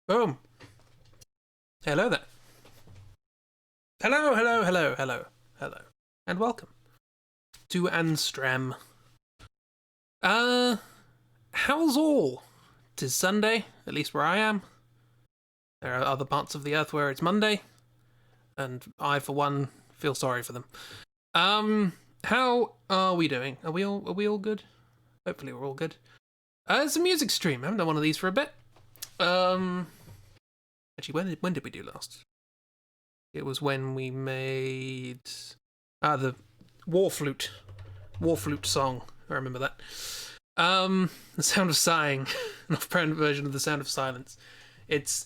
Boom. Hello there. Hello, hello, hello, hello, hello. And welcome to Anstram. How's all? 'Tis Sunday, at least where I am. There are other parts of the earth where it's Monday, and I, for one, feel sorry for them. How are we doing? Are we all good? Hopefully we're all good. It's a music stream. I haven't done one of these for a bit. Actually, when did we do last? It was when we made the war flute song. I remember that. The sound of sighing, an off-brand version of the sound of silence. It's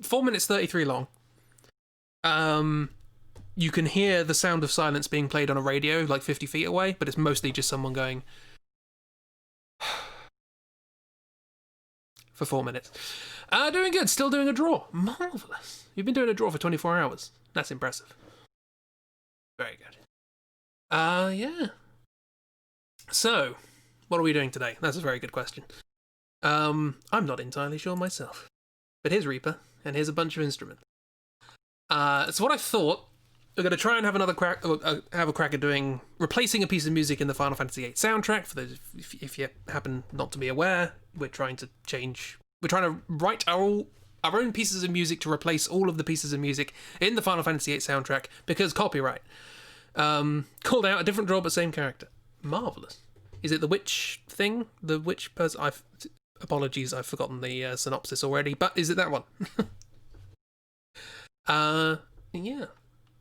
4 minutes 33 long. You can hear the sound of silence being played on a radio like 50 feet away, but it's mostly just someone going for 4 minutes. Doing good. Still doing a draw. Marvellous. You've been doing a draw for 24 hours. That's impressive. Very good. Yeah. So, what are we doing today? That's a very good question. I'm not entirely sure myself. But here's Reaper, and here's a bunch of instruments. So what I thought, we're going to try and have another crack, have a crack at replacing a piece of music in the Final Fantasy VIII soundtrack. For those, if you happen not to be aware, we're trying to write our own pieces of music to replace all of the pieces of music in the Final Fantasy VIII soundtrack because copyright. Called out a different draw but same character. Marvellous. Is it the witch thing? The witch person? Apologies, I've forgotten the synopsis already, but is it that one? Yeah.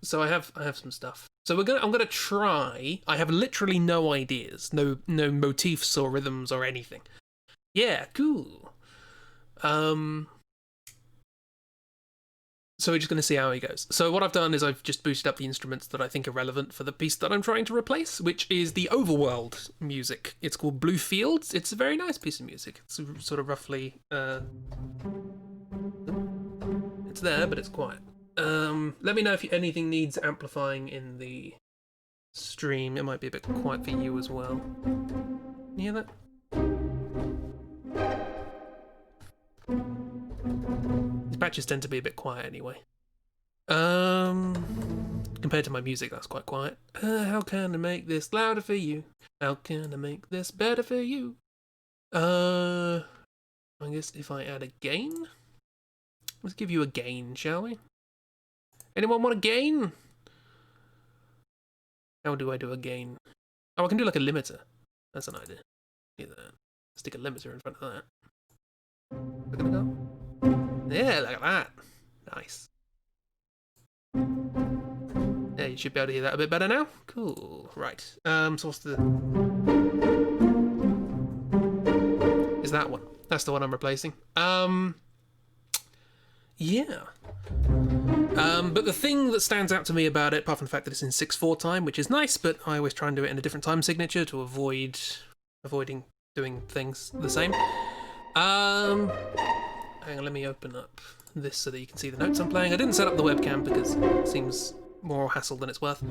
So I have some stuff. So I'm gonna try. I have literally no ideas, no motifs or rhythms or anything. Yeah, cool. So we're just going to see how he goes. So what I've done is I've just boosted up the instruments that I think are relevant for the piece that I'm trying to replace, which is the Overworld music. It's called Blue Fields. It's a very nice piece of music. It's sort of roughly... it's there, but it's quiet. Let me know if anything needs amplifying in the stream. It might be a bit quiet for you as well. Can you hear that? These patches tend to be a bit quiet anyway. Compared to my music, that's quite quiet. How can I make this louder for you? How can I make this better for you? I guess if I add a gain? Let's give you a gain, shall we? Anyone want a gain? How do I do a gain? Oh, I can do like a limiter. That's an idea. Do that. Stick a limiter in front of that. Look at it go. Yeah, look at that. Nice. Yeah, you should be able to hear that a bit better now. Cool. Right. So what's the... Is that one? That's the one I'm replacing. Yeah. But the thing that stands out to me about it, apart from the fact that it's in 6/4 time, which is nice, but I always try and do it in a different time signature to avoiding doing things the same. Hang on, let me open up this so that you can see the notes I'm playing. I didn't set up the webcam because it seems more hassle than it's worth.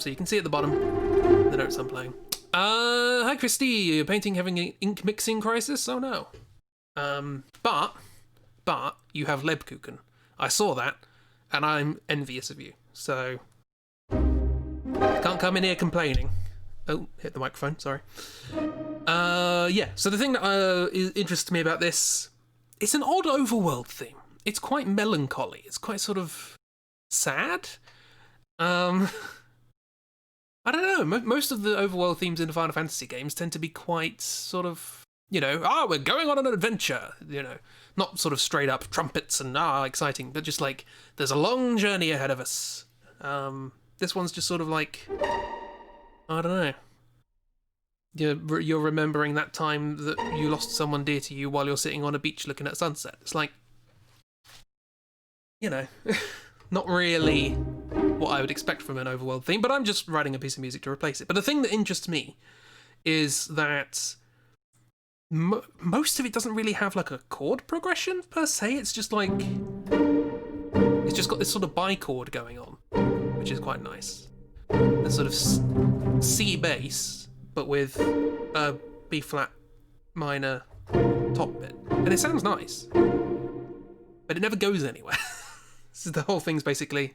So you can see at the bottom the notes I'm playing. Hi Christy, you're painting having an ink mixing crisis? Oh no. But you have Lebkuchen. I saw that, and I'm envious of you. So can't come in here complaining. Oh, hit the microphone, sorry. Yeah, so the thing that interests me about this, it's an odd overworld theme. It's quite melancholy. It's quite sort of sad. I don't know. Most of the overworld themes in the Final Fantasy games tend to be quite sort of, we're going on an adventure, not sort of straight up trumpets and exciting, but just like there's a long journey ahead of us. This one's just sort of like, I don't know. You're remembering that time that you lost someone dear to you while you're sitting on a beach looking at sunset. It's like, not really what I would expect from an overworld theme, but I'm just writing a piece of music to replace it. But the thing that interests me is that most of it doesn't really have like a chord progression per se. It's just like, it's just got this sort of bichord going on, which is quite nice. The sort of C bass, but with a B flat minor top bit. And it sounds nice, but it never goes anywhere. This is the whole thing's basically...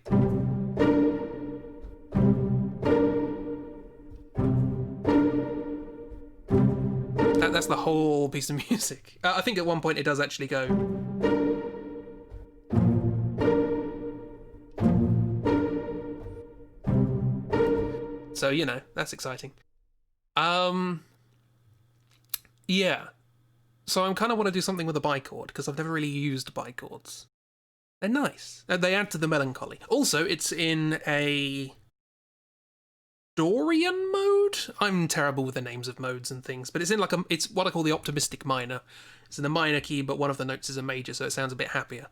That's the whole piece of music. I think at one point it does actually go... So, you know, that's exciting. Yeah. So I kind of want to do something with a bichord, because I've never really used bichords. They're nice. They add to the melancholy. Also, it's in a Dorian mode? I'm terrible with the names of modes and things, but it's in like it's what I call the optimistic minor. It's in the minor key, but one of the notes is a major, so it sounds a bit happier.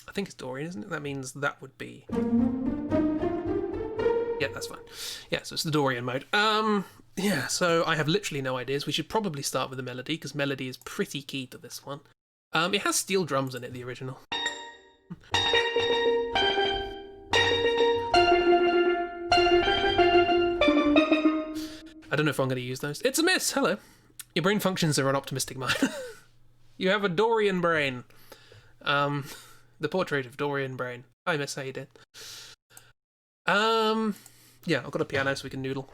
I think it's Dorian, isn't it? That means that would be... Yeah, that's fine. Yeah, so it's the Dorian mode. Yeah, so I have literally no ideas. We should probably start with the melody, because melody is pretty key to this one. It has steel drums in it, the original. I don't know if I'm going to use those. It's a miss! Hello. Your brain functions are an optimistic mind. You have a Dorian brain. The portrait of Dorian brain. Hi, miss, how you doing? Yeah, I've got a piano so we can noodle.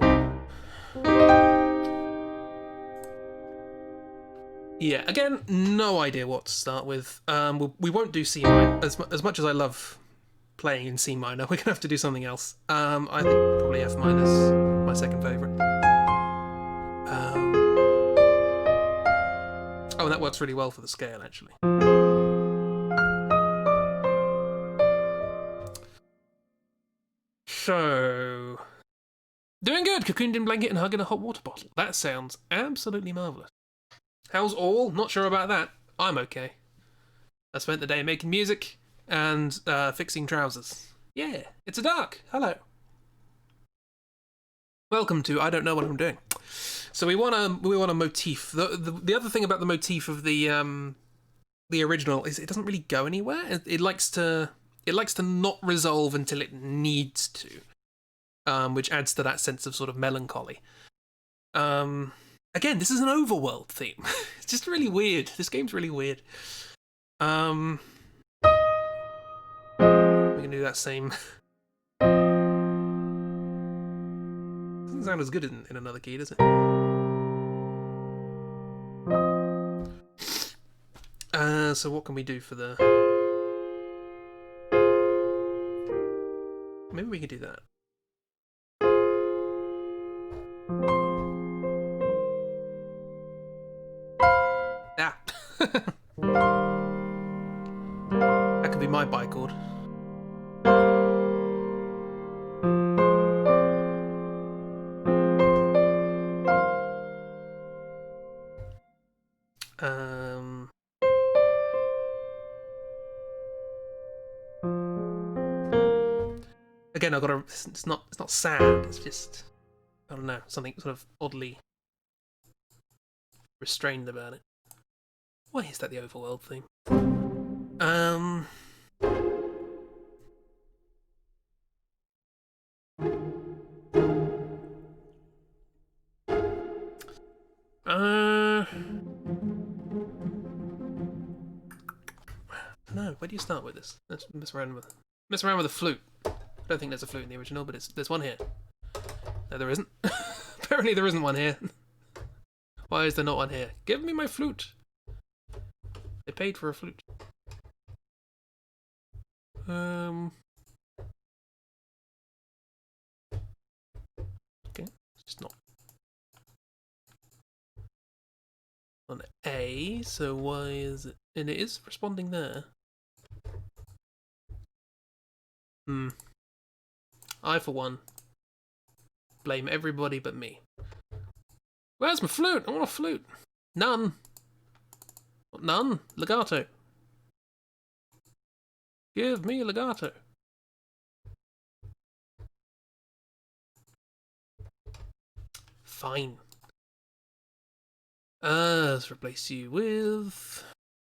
Yeah, again, no idea what to start with. We won't do C minor. As much as I love playing in C minor, we're going to have to do something else. I think probably F minor's my second favourite. Oh, and that works really well for the scale, actually. So... Doing good! Cocooned in blanket and hugging a hot water bottle. That sounds absolutely marvellous. How's all? Not sure about that. I'm okay. I spent the day making music and fixing trousers. Yeah, it's a dark. Hello. Welcome to I Don't Know What I'm Doing. So we want a motif. The other thing about the motif of the original is it doesn't really go anywhere. It likes to not resolve until it needs to, which adds to that sense of sort of melancholy. Again, this is an overworld theme. It's just really weird. This game's really weird. We can do that same. Doesn't sound as good in another key, does it? So what can we do for the... Maybe we could do that. Ah! That could be my bichord. Again, I've got to... It's not sad, it's just... I don't know, something sort of oddly restrained about it. Why is that the overworld theme? No, where do you start with this? Let's mess around with a flute. I don't think there's a flute in the original, but there's one here. No, there isn't. Apparently there isn't one here. Why is there not one here? Give me my flute. They paid for a flute. Okay, it's just not on A, so why is it? And it is responding there. I, for one, blame everybody but me. Where's my flute? I want a flute. None. None. Legato. Give me a legato. Fine. Let's replace you with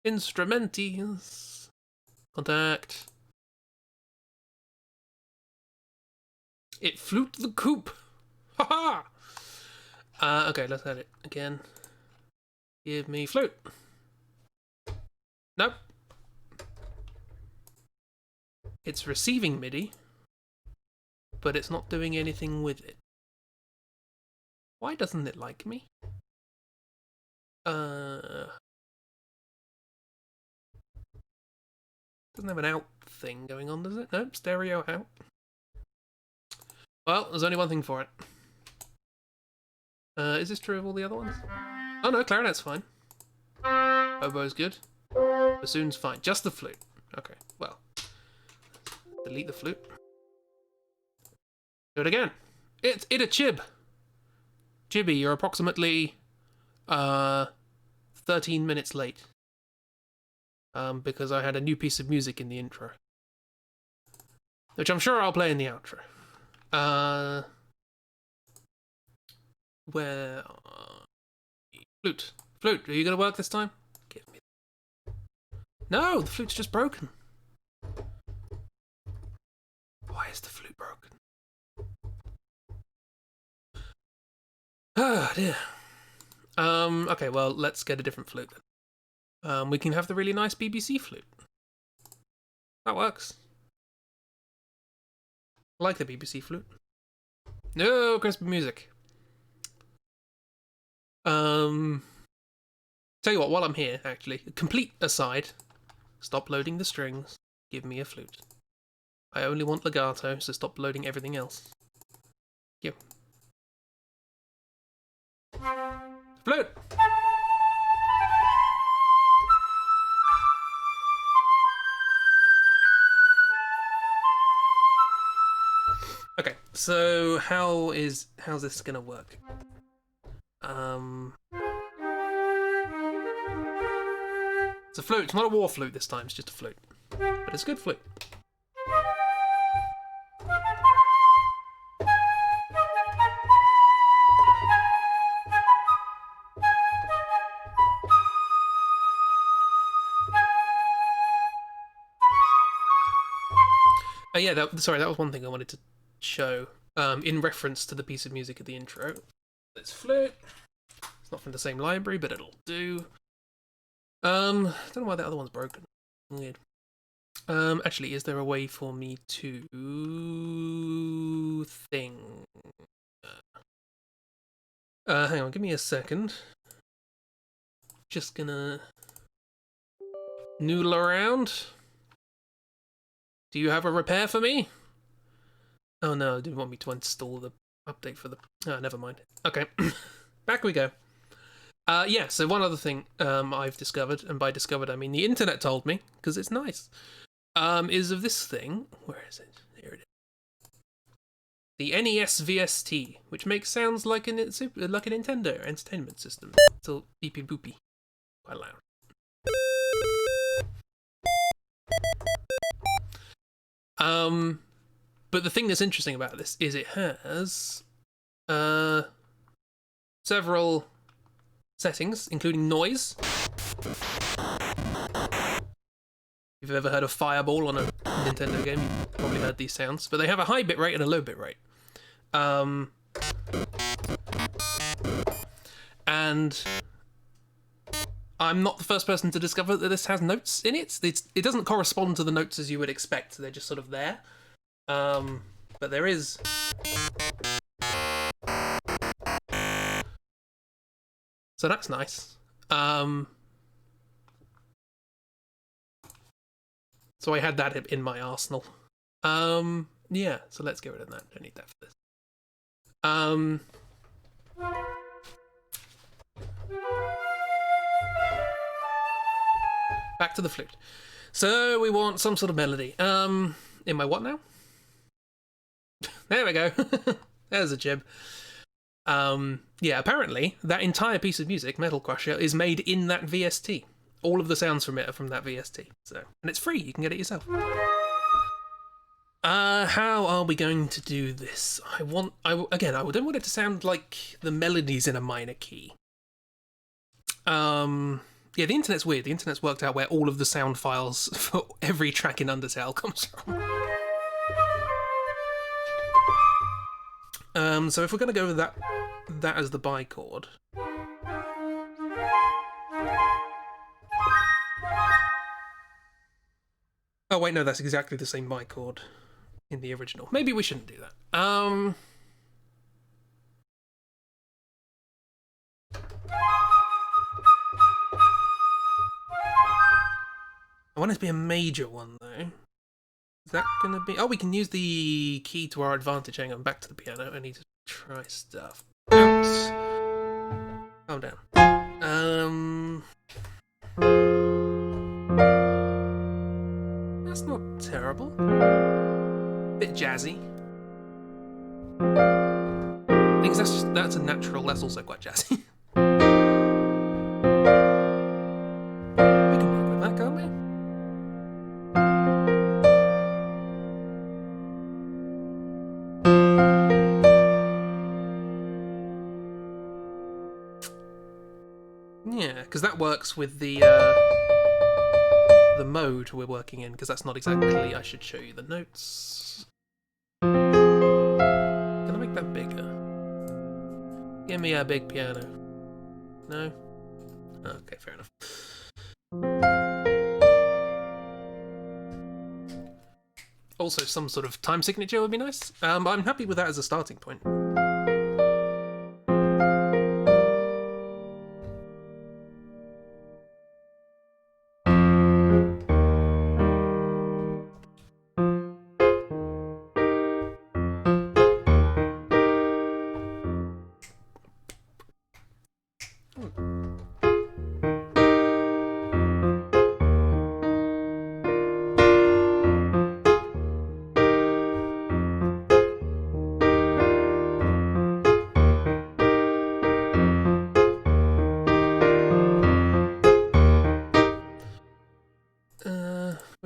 instrumenties. Contact. It flute the coop. Ha ha! Okay, let's add it again. Give me flute. Nope. It's receiving MIDI, but it's not doing anything with it. Why doesn't it like me? Doesn't have an out thing going on, does it? Nope, stereo out. Well, there's only one thing for it. Is this true of all the other ones? Oh no, clarinet's fine. Oboe's good. Bassoon's fine. Just the flute. Okay, well. Delete the flute. Do it again. It's a chib. Chibi, you're approximately 13 minutes late. Because I had a new piece of music in the intro. Which I'm sure I'll play in the outro. Where... Flute. Flute, are you going to work this time? Give me... No, the flute's just broken. Why is the flute broken? Ah, dear. Okay, well, let's get a different flute then. We can have the really nice BBC flute. That works. I like the BBC flute. No, crispy music. Tell you what, while I'm here, actually, a complete aside, stop loading the strings, give me a flute. I only want legato, so stop loading everything else. Thank you. Flute! Okay, so how's this gonna work? It's a flute. It's not a war flute this time. It's just a flute, but it's a good flute. Yeah, that was one thing I wanted to show in reference to the piece of music at the intro. It's flute. It's not from the same library, but it'll do. I don't know why that other one's broken. Weird. Actually, is there a way for me to hang on, give me a second. Just gonna noodle around. Do you have a repair for me? Oh no, I didn't want me to install the update for the... Oh, never mind. Okay, back we go. Yeah, so one other thing I've discovered, and by discovered I mean the internet told me, because it's nice, is of this thing. Where is it? Here it is. The NES VST, which makes sounds like a Nintendo entertainment system. It's all beepy boopy. Quite loud. But the thing that's interesting about this is it has several settings, including noise. If you've ever heard of Fireball on a Nintendo game, you've probably heard these sounds. But they have a high bit rate and a low bit rate. And I'm not the first person to discover that this has notes in it. It doesn't correspond to the notes as you would expect. They're just sort of there. But there is... So that's nice. So I had that in my arsenal. Yeah, so let's get rid of that. Don't need that for this. Back to the flute. So we want some sort of melody. In my what now? There we go. There's a jib. Yeah, apparently that entire piece of music, Metal Crusher, is made in that VST. All of the sounds from it are from that VST. So, and it's free. You can get it yourself. How are we going to do this? I don't want it to sound like the melodies in a minor key. Yeah, the internet's weird. The internet's worked out where all of the sound files for every track in Undertale comes from. So if we're going to go with that that as the bichord. Oh wait, no, that's exactly the same bichord in the original. Maybe we shouldn't do that. I want it to be a major one though. Is that gonna be? Oh, we can use the key to our advantage. Hang on, back to the piano. I need to try stuff. Bounce. Calm down. That's not terrible. Bit jazzy. I think that's a natural. That's also quite jazzy. We can work with that, can't we? Yeah, because that works with the mode we're working in. Because that's not exactly. I should show you the notes. Can I make that bigger? Give me a big piano. No? Okay, fair enough. Also, some sort of time signature would be nice. But I'm happy with that as a starting point.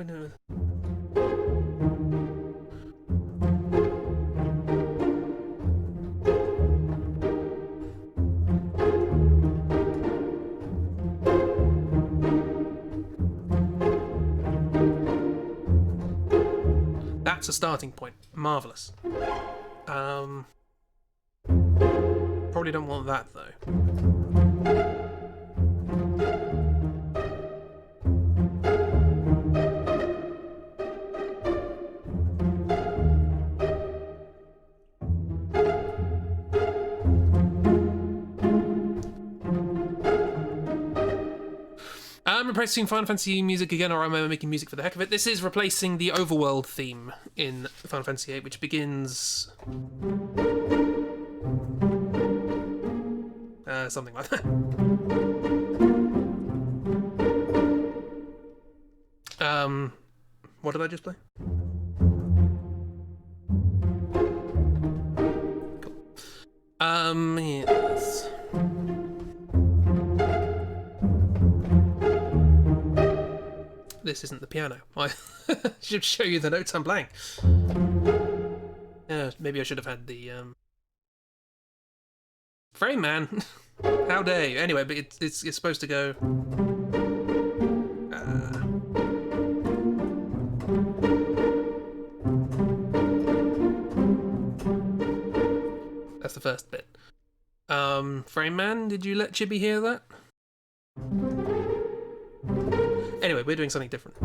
No. That's a starting point. Marvellous. Probably don't want that though. I'm replacing Final Fantasy music again, or am I making music for the heck of it? This is replacing the overworld theme in Final Fantasy VIII, which begins... something like that. What did I just play? Cool. Yes. This isn't the piano. I should show you the notes I'm playing. Yeah, maybe I should have had the frame man. How dare you? Anyway, but it's supposed to go. That's the first bit. Frame man, did you let Chibi hear that? Anyway, we're doing something different.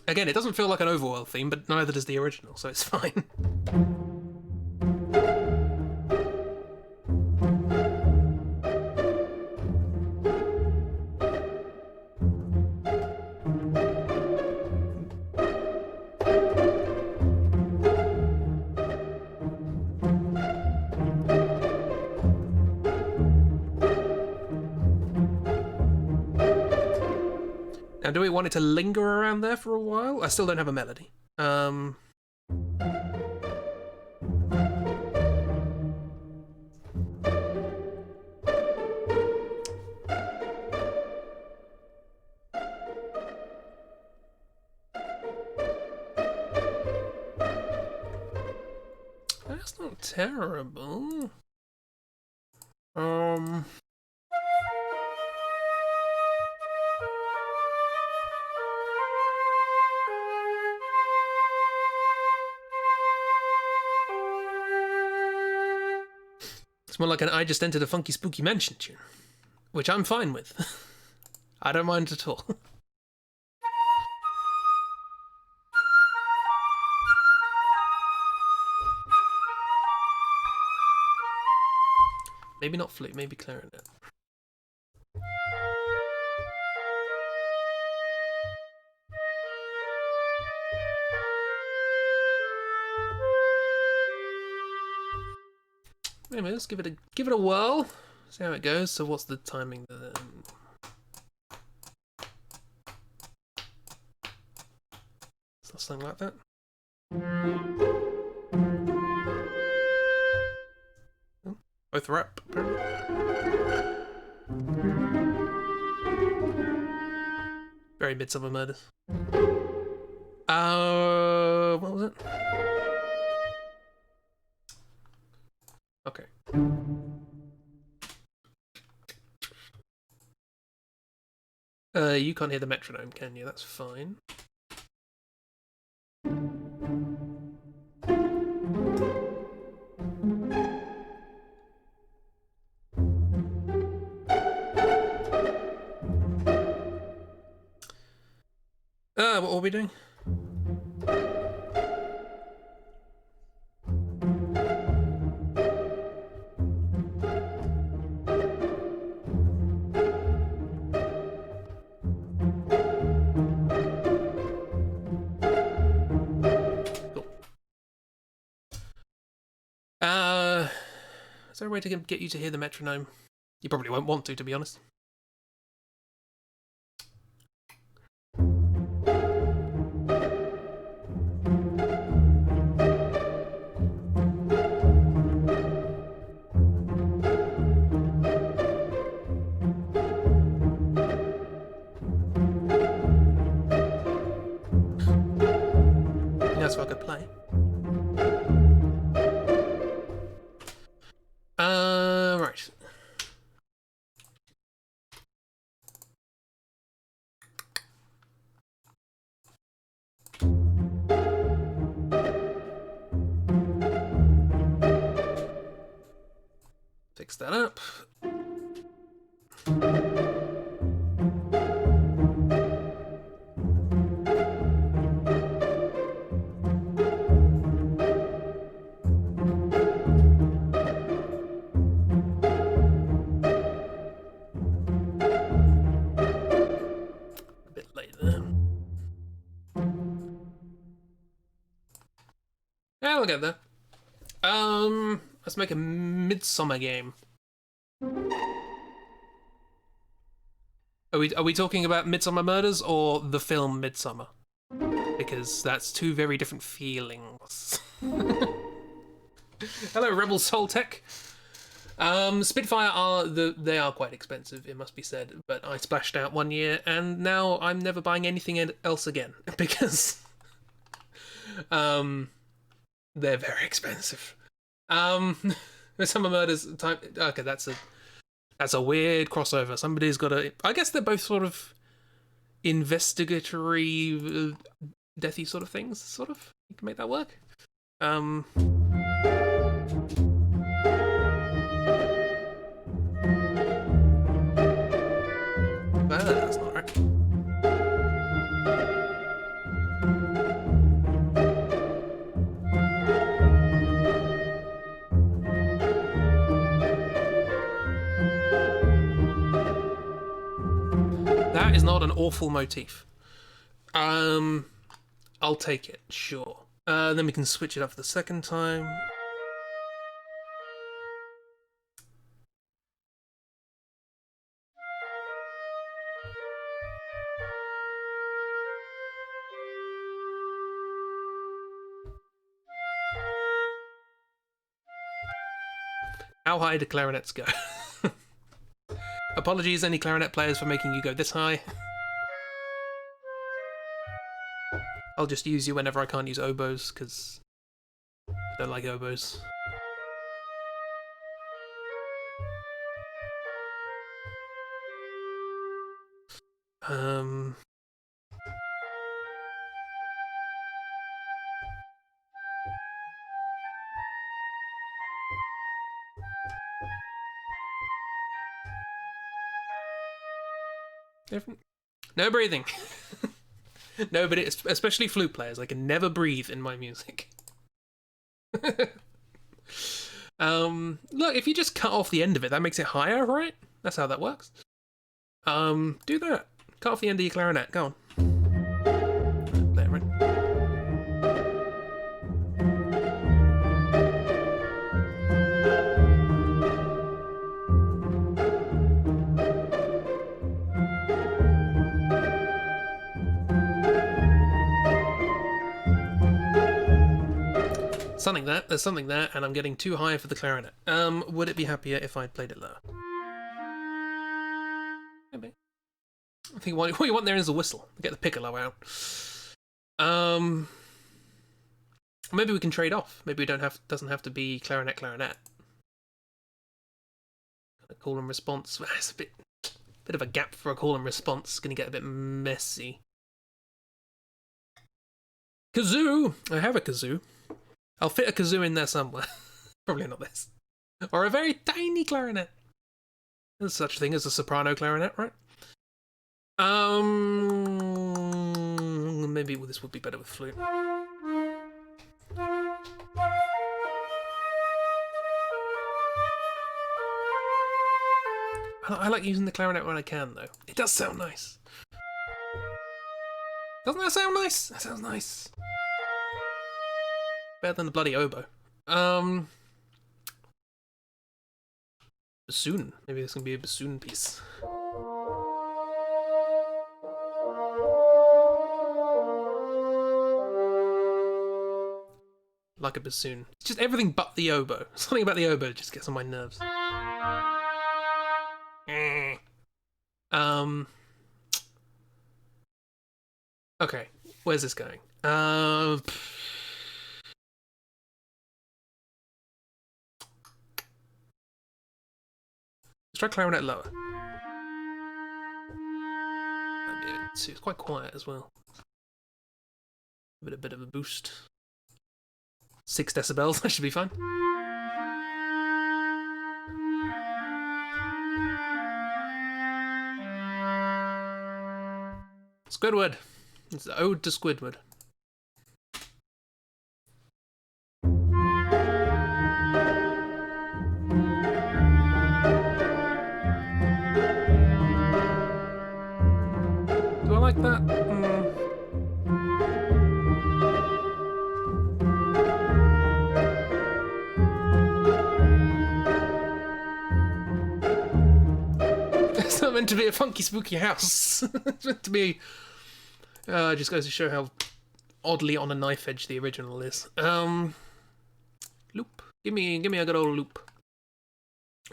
Again, it doesn't feel like an overworld theme, but neither does the original, so it's fine. Now, do we want it to linger around there for a while? I still don't have a melody. That's not terrible. It's more like an I just entered a funky spooky mansion tune, which I'm fine with. I don't mind at all. Maybe not flute, maybe clarinet. Anyway, let's give it a whirl. See how it goes. So what's the timing? Something like that. Oh, both are up. Very Midsummer Murders. What was it? Okay. You can't hear the metronome, can you? That's fine. What are we doing? Is there a way to get you to hear the metronome? You probably won't want to be honest. That's what I could play. Right. Fix that up. Yeah, we'll get there. Let's make a Midsummer game. Are we talking about Midsummer Murders or the film Midsummer? Because that's two very different feelings. Hello, Rebel Soul Tech. Spitfire they are quite expensive, it must be said, but I splashed out 1 year and now I'm never buying anything else again because they're very expensive. Summer Murders time. Okay, that's a weird crossover. Somebody's got to. I guess they're both sort of investigatory, deathy sort of things. Sort of. You can make that work. That's not right. That is not an awful motif. I'll take it, sure. Then we can switch it up for the second time. How high do clarinets go? Apologies, any clarinet players, for making you go this high. I'll just use you whenever I can't use oboes, because I don't like oboes. No breathing. Nobody, especially flute players, I can never breathe in my music. Look, if you just cut off the end of it, that makes it higher, right? That's how that works. Do that. Cut off the end of your clarinet. Go on. Play it, right? There's something there, and I'm getting too high for the clarinet. Would it be happier if I'd played it lower? Maybe. I think what you want there is a whistle. Get the piccolo out. Maybe we can trade off. Maybe we doesn't have to be clarinet. A call and response. It's a bit of a gap for a call and response. It's gonna get a bit messy. Kazoo! I have a kazoo. I'll fit a kazoo in there somewhere. Probably not this. Or a very tiny clarinet. There's such a thing as a soprano clarinet, right? Maybe this would be better with flute. I like using the clarinet when I can, though. It does sound nice. Doesn't that sound nice? That sounds nice. Better than the bloody oboe. Bassoon. Maybe this can be a bassoon piece. Like a bassoon. It's just everything but the oboe. Something about the oboe just gets on my nerves. Okay, where's this going? Let's try clarinet lower. It's quite quiet as well. A bit of a boost. 6 decibels, that should be fine. Squidward. It's the ode to Squidward. Do I like that? It's not meant to be a funky, spooky house. It's meant to be... just goes to show how oddly on a knife edge the original is. Loop. Give me a good old loop.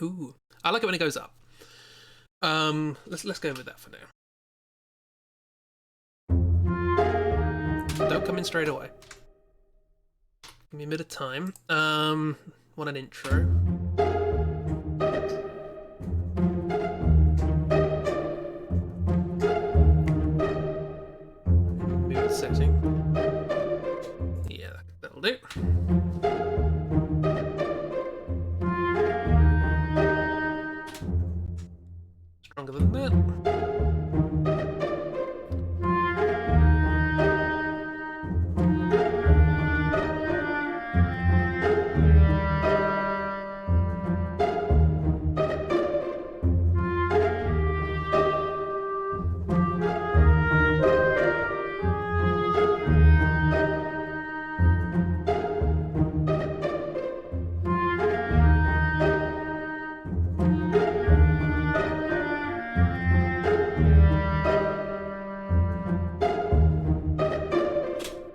Ooh. I like it when it goes up. Let's go with that for now. Don't come in straight away. Give me a bit of time. Want an intro. Setting. Yeah, that'll do. Stronger than that.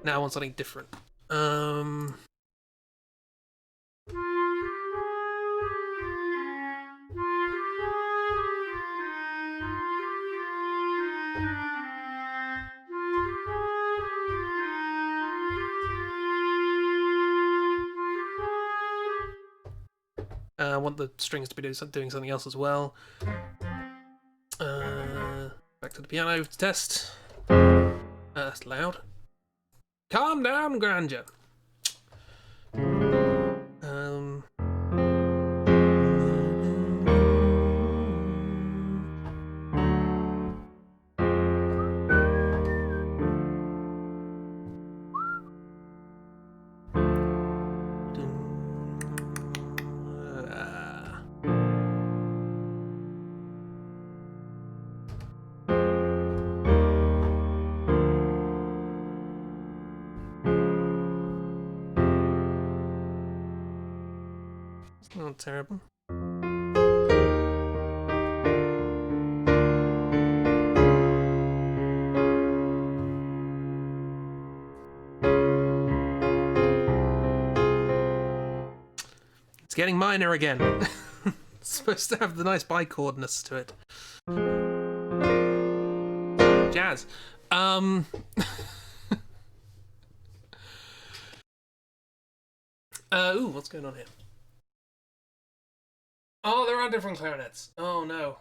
Now I want something different. I want the strings to be doing something else as well. Back to the piano test. That's loud. Calm down, grandeur. not terrible. It's getting minor again. It's supposed to have the nice bichordness to it. Jazz. Ooh, what's going on here? Oh, there are different clarinets. Oh no.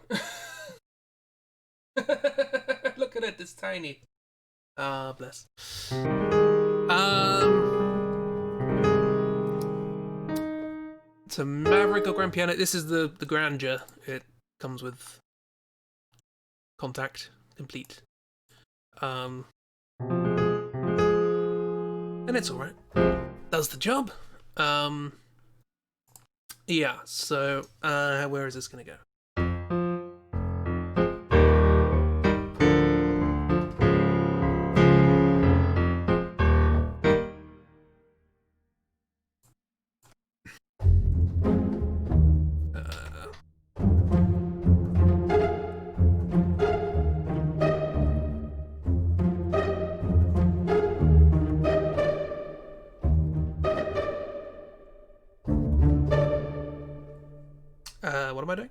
Look at it, it's tiny. Ah, bless. It's a Maverick or grand piano. This is the grandeur. It comes with contact complete. And it's alright. Does the job. Yeah, so where is this gonna go? What am I doing?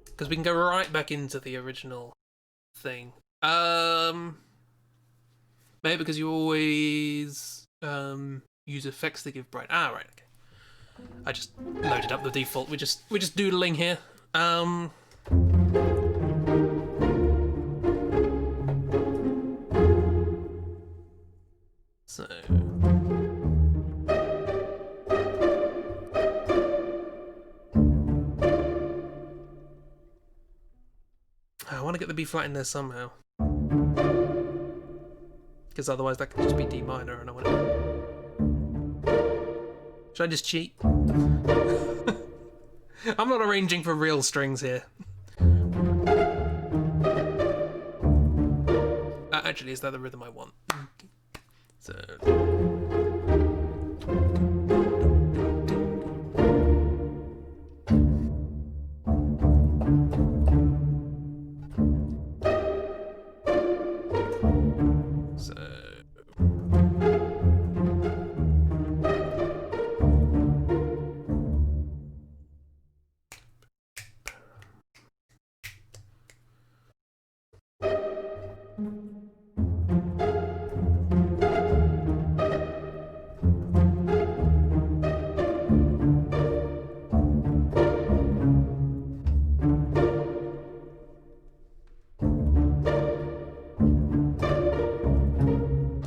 Because we can go right back into the original thing. Maybe because you always use effects to give bright. Ah, right, okay. I just loaded up the default. We're just doodling here. So I want to get the B flat in there somehow. Because otherwise that could just be D minor and I want to... Should I just cheat? I'm not arranging for real strings here. Actually, is that the rhythm I want? So...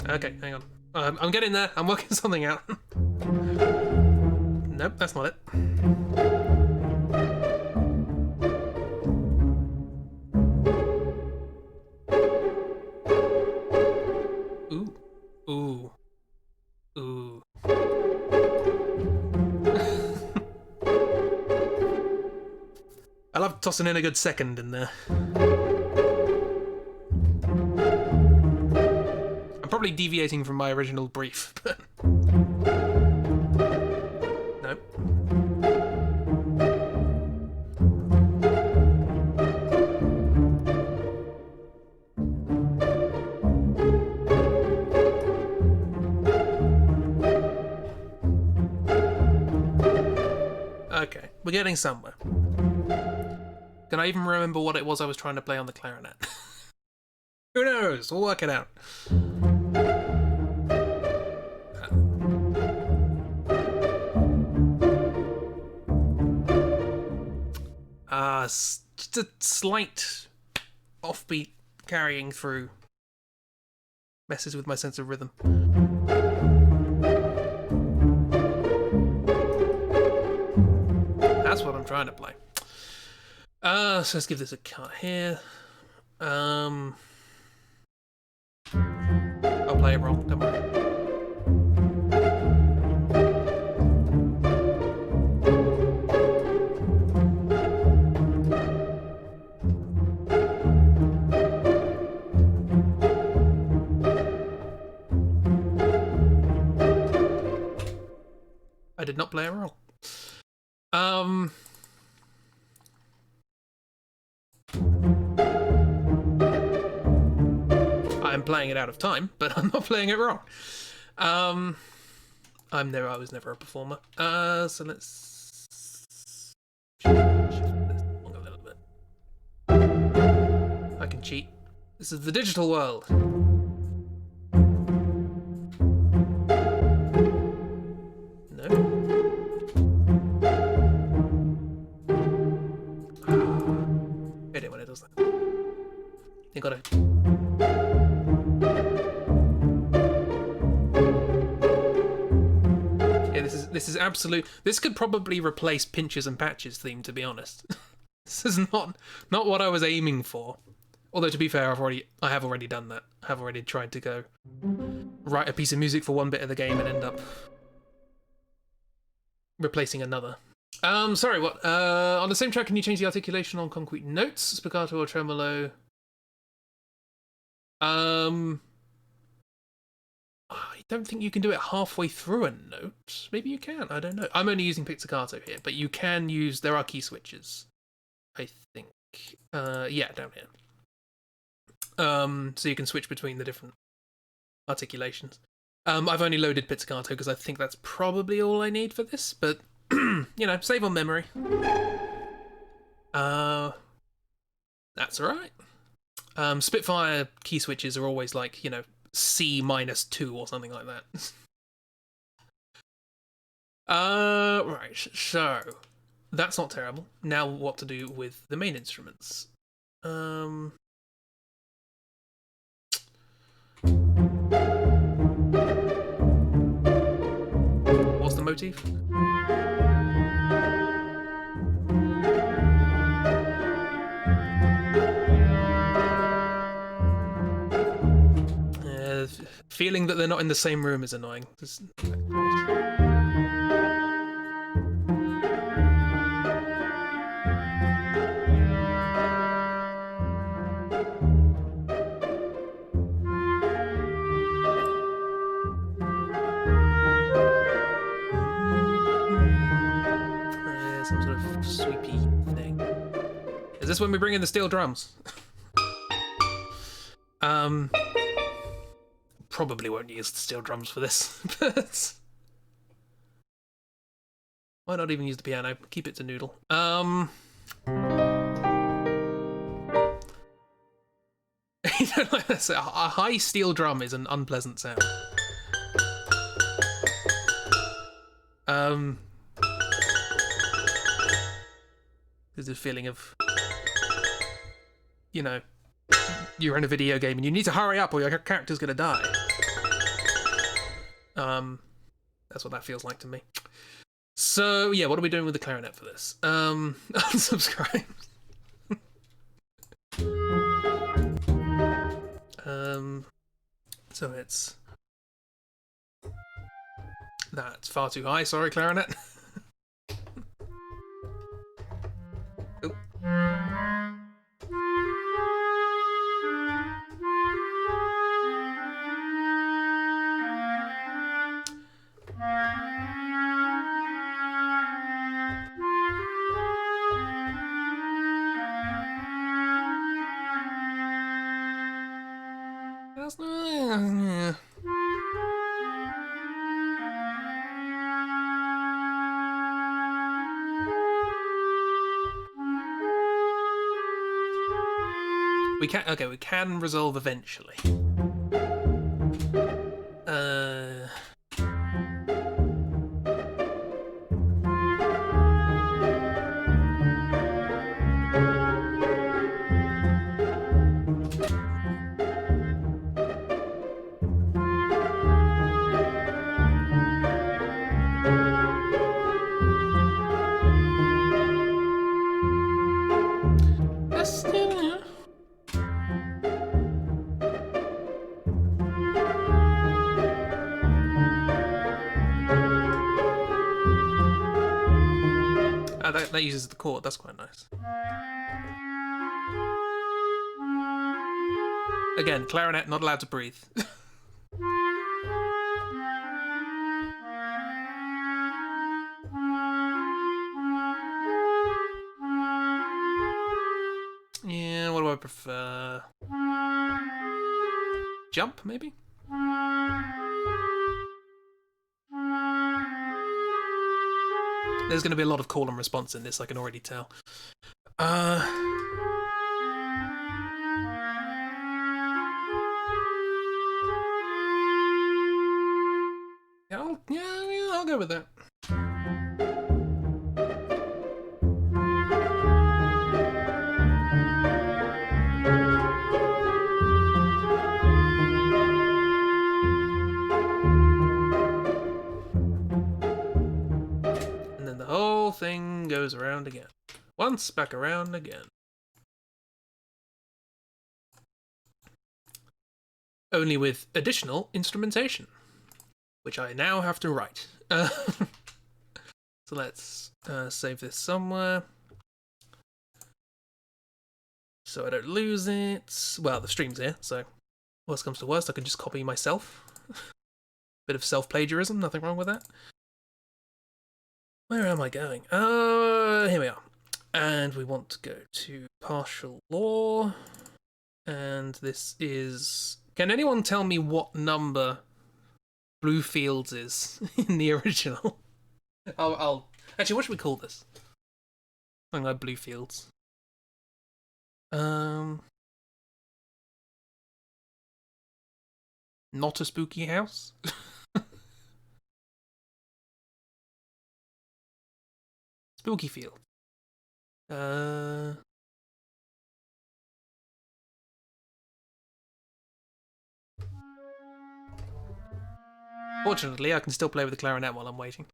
Okay, hang on. I'm getting there. I'm working something out. Nope, that's not it. Ooh. Ooh. Ooh. I love tossing in a good second in there. Probably deviating from my original brief, but nope. Okay, we're getting somewhere. Can I even remember what it was I was trying to play on the clarinet? Who knows? We'll work it out. Just a slight offbeat carrying through messes with my sense of rhythm. That's what I'm trying to play. So let's give this a cut here. I'll play it wrong, don't worry. I did not play it wrong. I'm playing it out of time, but I'm not playing it wrong. I was never a performer. So let's shift this along a little bit. I can cheat. This is the digital world. No. Hate it when it does that. You gotta. Yeah, this is absolute. This could probably replace Pinches and Patches theme, to be honest. This is not what I was aiming for. Although to be fair, I have already done that. I have already tried to go write a piece of music for one bit of the game and end up replacing another. Sorry, what? On the same track, can you change the articulation on concrete notes, spiccato or tremolo? I don't think you can do it halfway through a note. Maybe you can. I don't know. I'm only using pizzicato here, but you can use. There are key switches, I think. Yeah, down here. So you can switch between the different articulations. I've only loaded pizzicato because I think that's probably all I need for this, but you know, save on memory. That's alright. Spitfire key switches are always like, you know, C-2 or something like that. Right, so that's not terrible. Now what to do with the main instruments? What's the motif? Feeling that they're not in the same room is annoying. Some sort of sweepy thing. Is this when we bring in the steel drums? Probably won't use the steel drums for this, but why not even use the piano? Keep it to noodle. A high steel drum is an unpleasant sound. There's a feeling of, you know, you're in a video game and you need to hurry up or your character's gonna die. That's what that feels like to me. So yeah, what are we doing with the clarinet for this? Unsubscribe. So it's that's far too high. Sorry, clarinet. Oh. That's not. We can resolve eventually. That uses the chord, that's quite nice. Again, clarinet not allowed to breathe. I prefer? Jump, maybe? There's going to be a lot of call and response in this, I can already tell. Yeah, I'll go with that. And then the whole thing goes around again. Once, back around again. Only with additional instrumentation, which I now have to write. So let's save this somewhere so I don't lose it. Well, the stream's here, so worst comes to worst, I can just copy myself. Bit of self-plagiarism, nothing wrong with that. Where am I going? Here we are. And we want to go to partial law. And this is... Can anyone tell me what number Blue Fields is in the original? I'll... Actually, what should we call this? Something like Blue Fields. Not a spooky house? Spooky Field. Fortunately, I can still play with the clarinet while I'm waiting.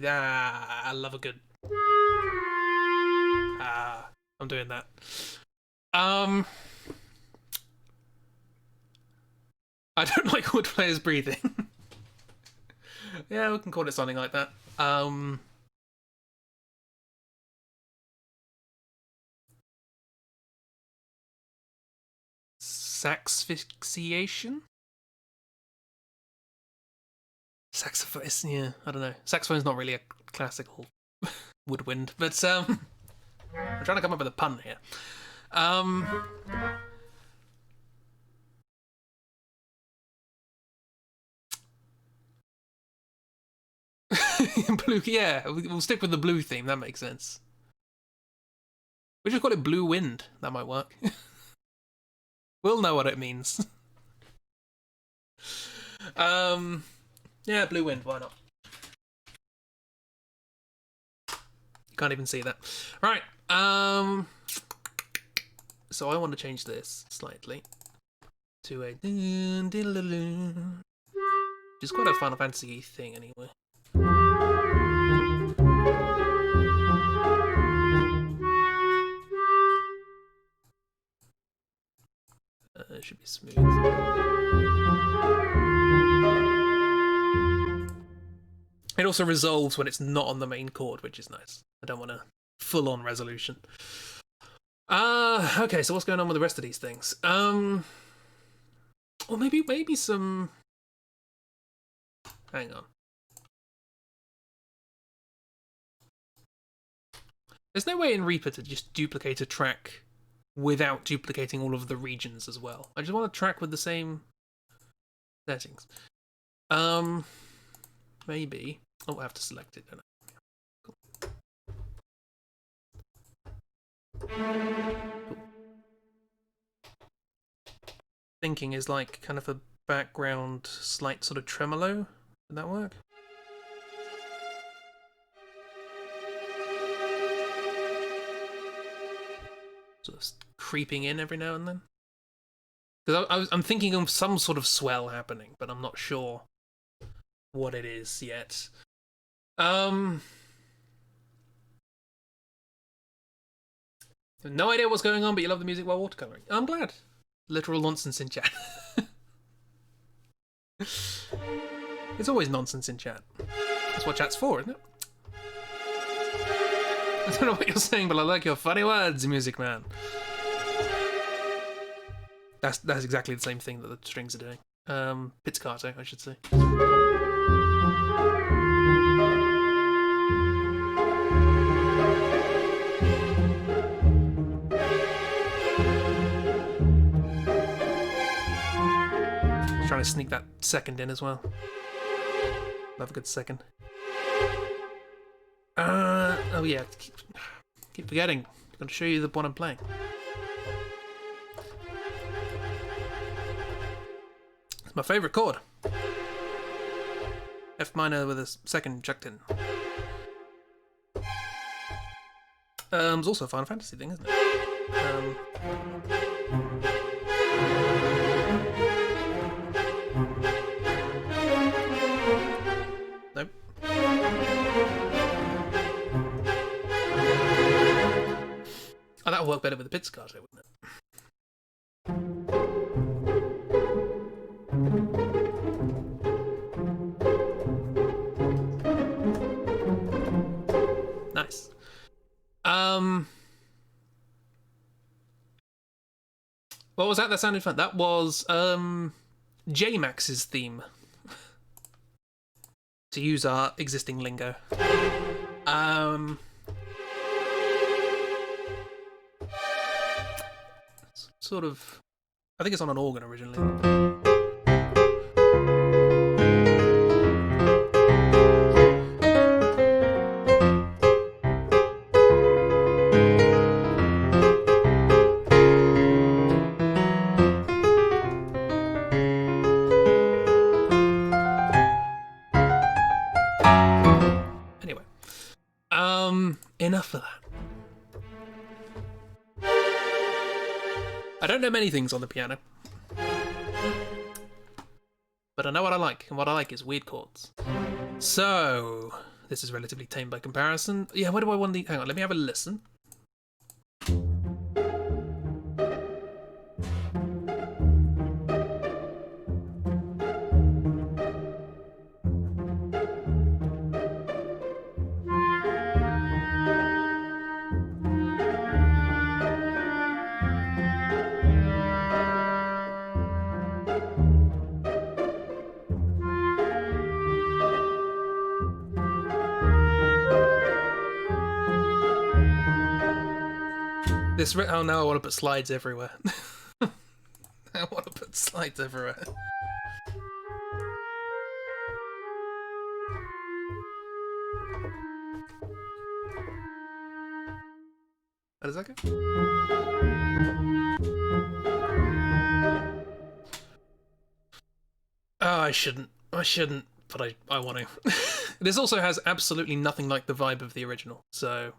I love a good... I'm doing that. I don't like wood players breathing. Yeah, we can call it something like that. Saxfixiation? Saxophone, yeah, I don't know. Saxophone's not really a classical woodwind, but I'm trying to come up with a pun here. Blue, yeah, we'll stick with the blue theme, that makes sense. We just call it blue wind, that might work. We'll know what it means. Yeah, blue wind, why not? You can't even see that. Right, so I want to change this slightly to a... which is quite a Final Fantasy thing anyway. It should be smooth. It also resolves when it's not on the main chord, which is nice. I don't want a full-on resolution. Okay, so what's going on with the rest of these things? Or maybe some... Hang on. There's no way in Reaper to just duplicate a track without duplicating all of the regions as well. I just want a track with the same settings. Maybe. Oh, I have to select it, don't I? Cool. Thinking is like kind of a background slight sort of tremolo. Would that work? Sort of creeping in every now and then. Because I'm thinking of some sort of swell happening, but I'm not sure what it is yet. No idea what's going on, but you love the music while watercoloring. I'm glad. Literal nonsense in chat. It's always nonsense in chat. That's what chat's for, isn't it? I don't know what you're saying, but I like your funny words, Music Man. That's exactly the same thing that the strings are doing. Pizzicato, I should say. Trying to sneak that second in as well. Love a good second. Oh yeah, keep forgetting. I'm going to show you the one I'm playing. It's my favourite chord. F minor with a second chucked in. It's also a Final Fantasy thing, isn't it? Nope. Oh, that would work better with the pizzicato, wouldn't it? Nice. What was that? That sounded fun. That was J-Max's theme. To use our existing lingo. Sort of. I think it's on an organ originally. Anyway, enough of that. I don't know many things on the piano, but I know what I like, and what I like is weird chords. So, this is relatively tame by comparison. Yeah, where do I want the... Hang on, let me have a listen. Oh no, I want to put slides everywhere. I want to put slides everywhere. How does that go? Oh, I shouldn't, but I want to. This also has absolutely nothing like the vibe of the original, so...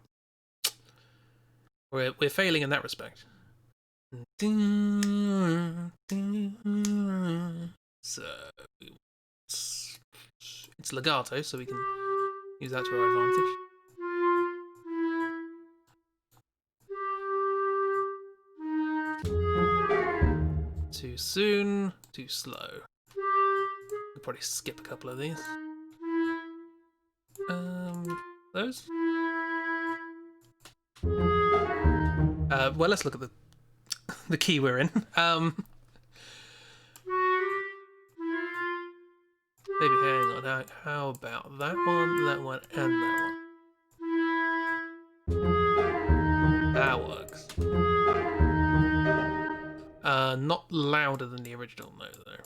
We're failing in that respect. So it's legato, so we can use that to our advantage. Too soon, too slow. We'll probably skip a couple of these. Those? Well, let's look at the key we're in. Maybe hang on. How about that one, and that one? That works. Not louder than the original, no, though.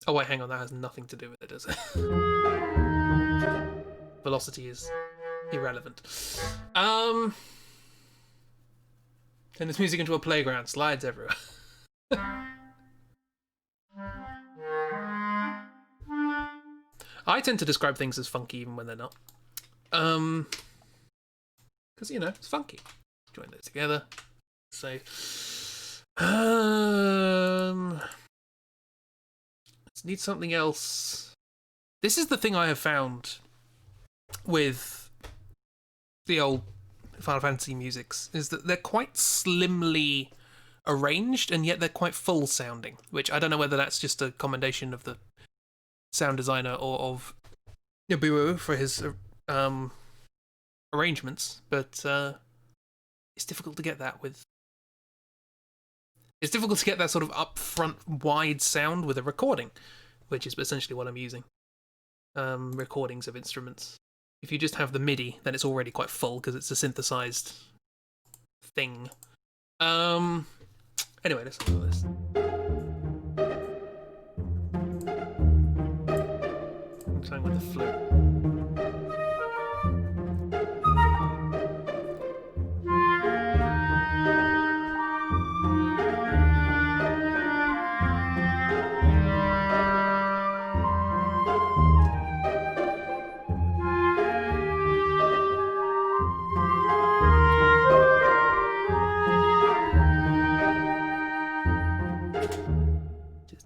Oh wait, hang on. That has nothing to do with it, does it? Velocity is irrelevant. Turn this music into a playground. Slides everywhere. I tend to describe things as funky even when they're not. Because, you know, it's funky. Join those together. So, let's need something else. This is the thing I have found with the old Final Fantasy musics, is that they're quite slimly arranged, and yet they're quite full sounding, which I don't know whether that's just a commendation of the sound designer or of Nobuo for his arrangements, but it's difficult to get that with. It's difficult to get that sort of upfront, wide sound with a recording, which is essentially what I'm using. Recordings of instruments. If you just have the MIDI, then it's already quite full because it's a synthesized thing. Anyway, let's look at this. I'm playing with the flute.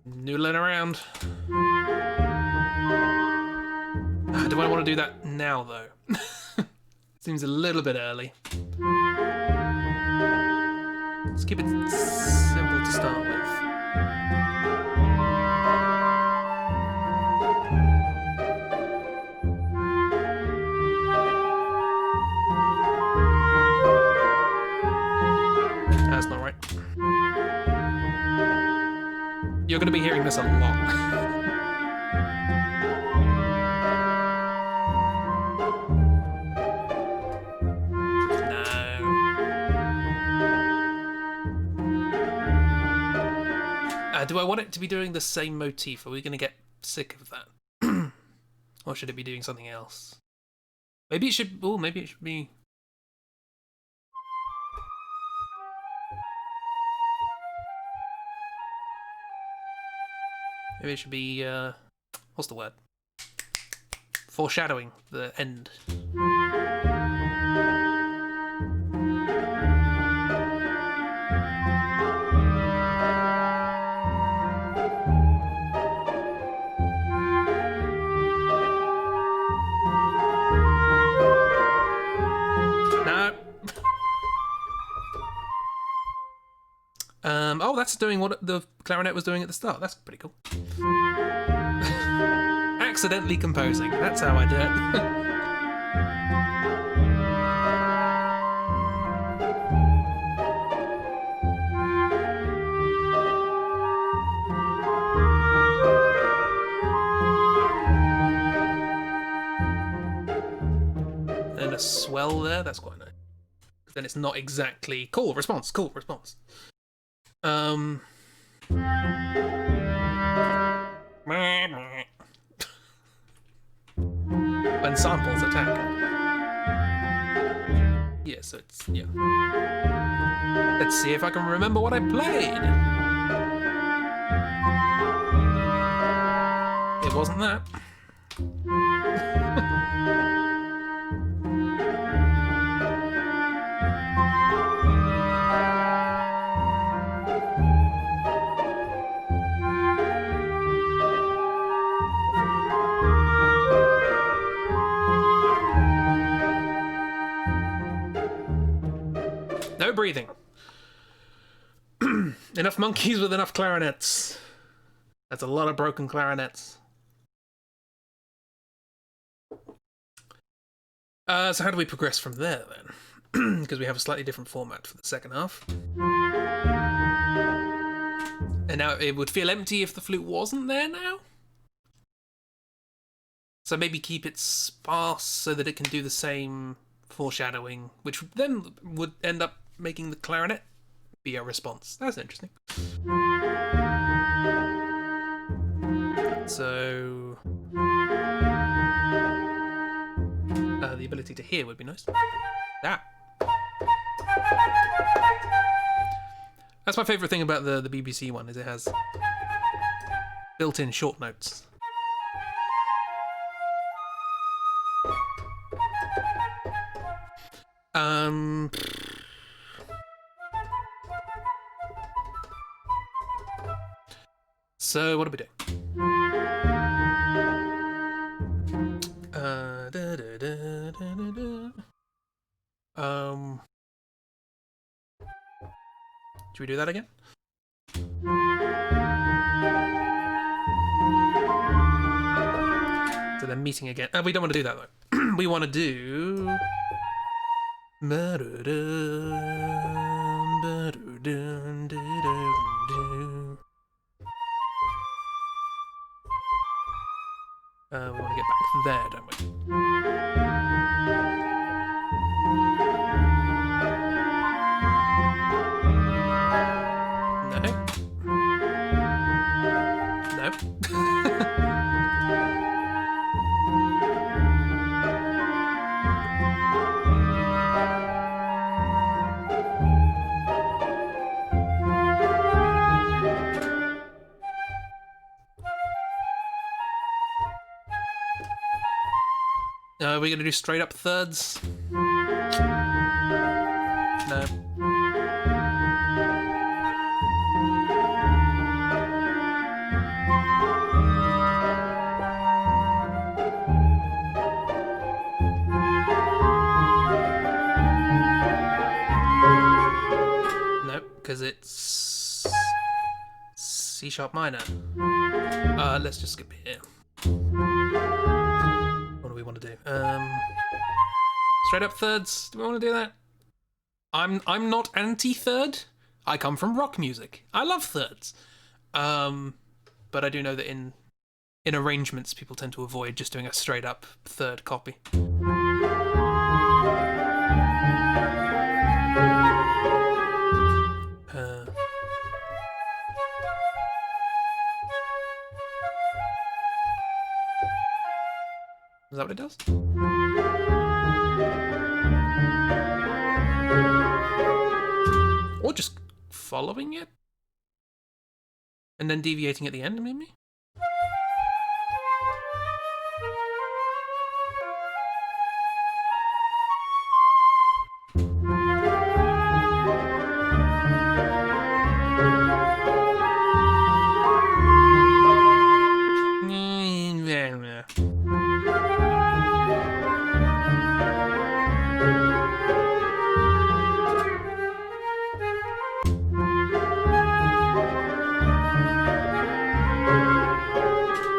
Noodling around. Do I want to do that now, though? Seems a little bit early. Let's keep it simple to start with. That's not right. You're going to be hearing this a lot. Do I want it to be doing the same motif? Are we going to get sick of that? Or should it be doing something else? Maybe it should... Oh, maybe it should be... Maybe it should be... what's the word? Foreshadowing the end. Oh, that's doing what the clarinet was doing at the start. That's pretty cool. Accidentally composing. That's how I do it. And a swell there. That's quite nice. Then it's not exactly cool response. Cool response. When samples attack. Yeah, so it's, yeah. Let's see if I can remember what I played. It wasn't that. No breathing. Enough monkeys with enough clarinets. That's a lot of broken clarinets. So how do we progress from there then? Because we have a slightly different format for the second half. And now it would feel empty if the flute wasn't there now. So maybe keep it sparse so that it can do the same foreshadowing, which then would end up making the clarinet be a response. That's interesting. So the ability to hear would be nice. That's my favourite thing about the BBC one, is it has built-in short notes. So what do we do? Should we do that again? So they're meeting again. We don't want to do that though. we want to do. We want to get back there, don't we? No. Are we going to do straight up thirds? No. No, because it's C sharp minor. Let's just skip here. What do we want to do? Straight up thirds. Do we want to do that? I'm not anti-third. I come from rock music. I love thirds. But I do know that in arrangements, people tend to avoid just doing a straight up third copy. Is that what it does? Or just following it? And then deviating at the end, maybe?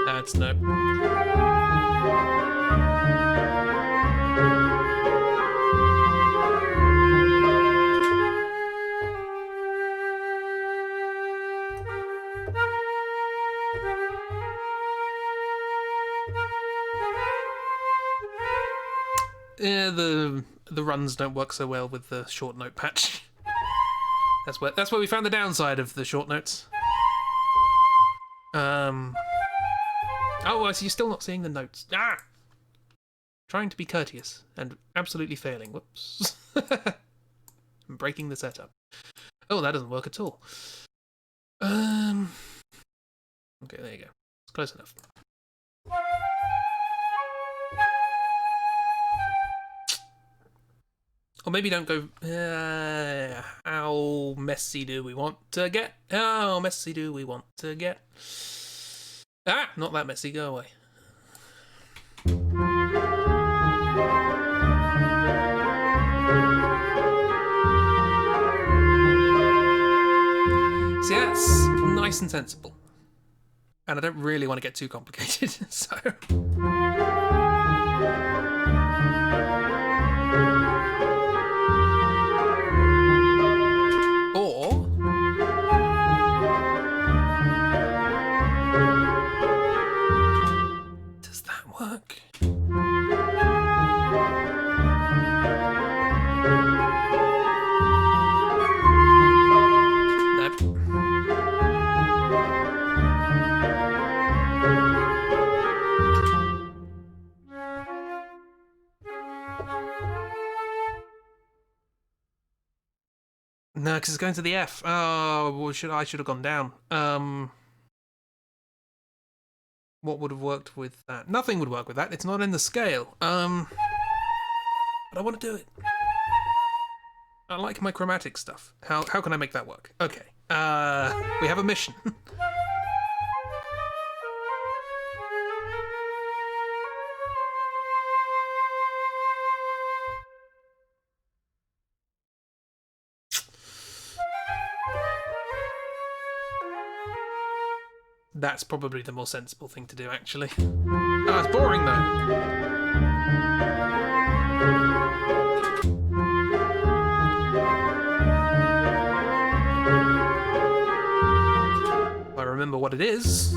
That's no. Yeah, the runs don't work so well with the short note patch. That's where we found the downside of the short notes. Oh, so you're still not seeing the notes. Ah! Trying to be courteous and absolutely failing. Whoops. I'm breaking the setup. Oh, that doesn't work at all. Okay, there you go. It's close enough. Or maybe don't go, how messy do we want to get? How messy do we want to get? Ah, not that messy, go away. See, that's nice and sensible. And I don't really want to get too complicated, so... Work. Nope. No, because it's going to the F. Oh, well, I should have gone down. What would have worked with that? Nothing would work with that. It's not in the scale. But I want to do it. I like my chromatic stuff. How can I make that work? Okay. We have a mission. That's probably the more sensible thing to do, actually. Oh, it's boring, though. remember what it is.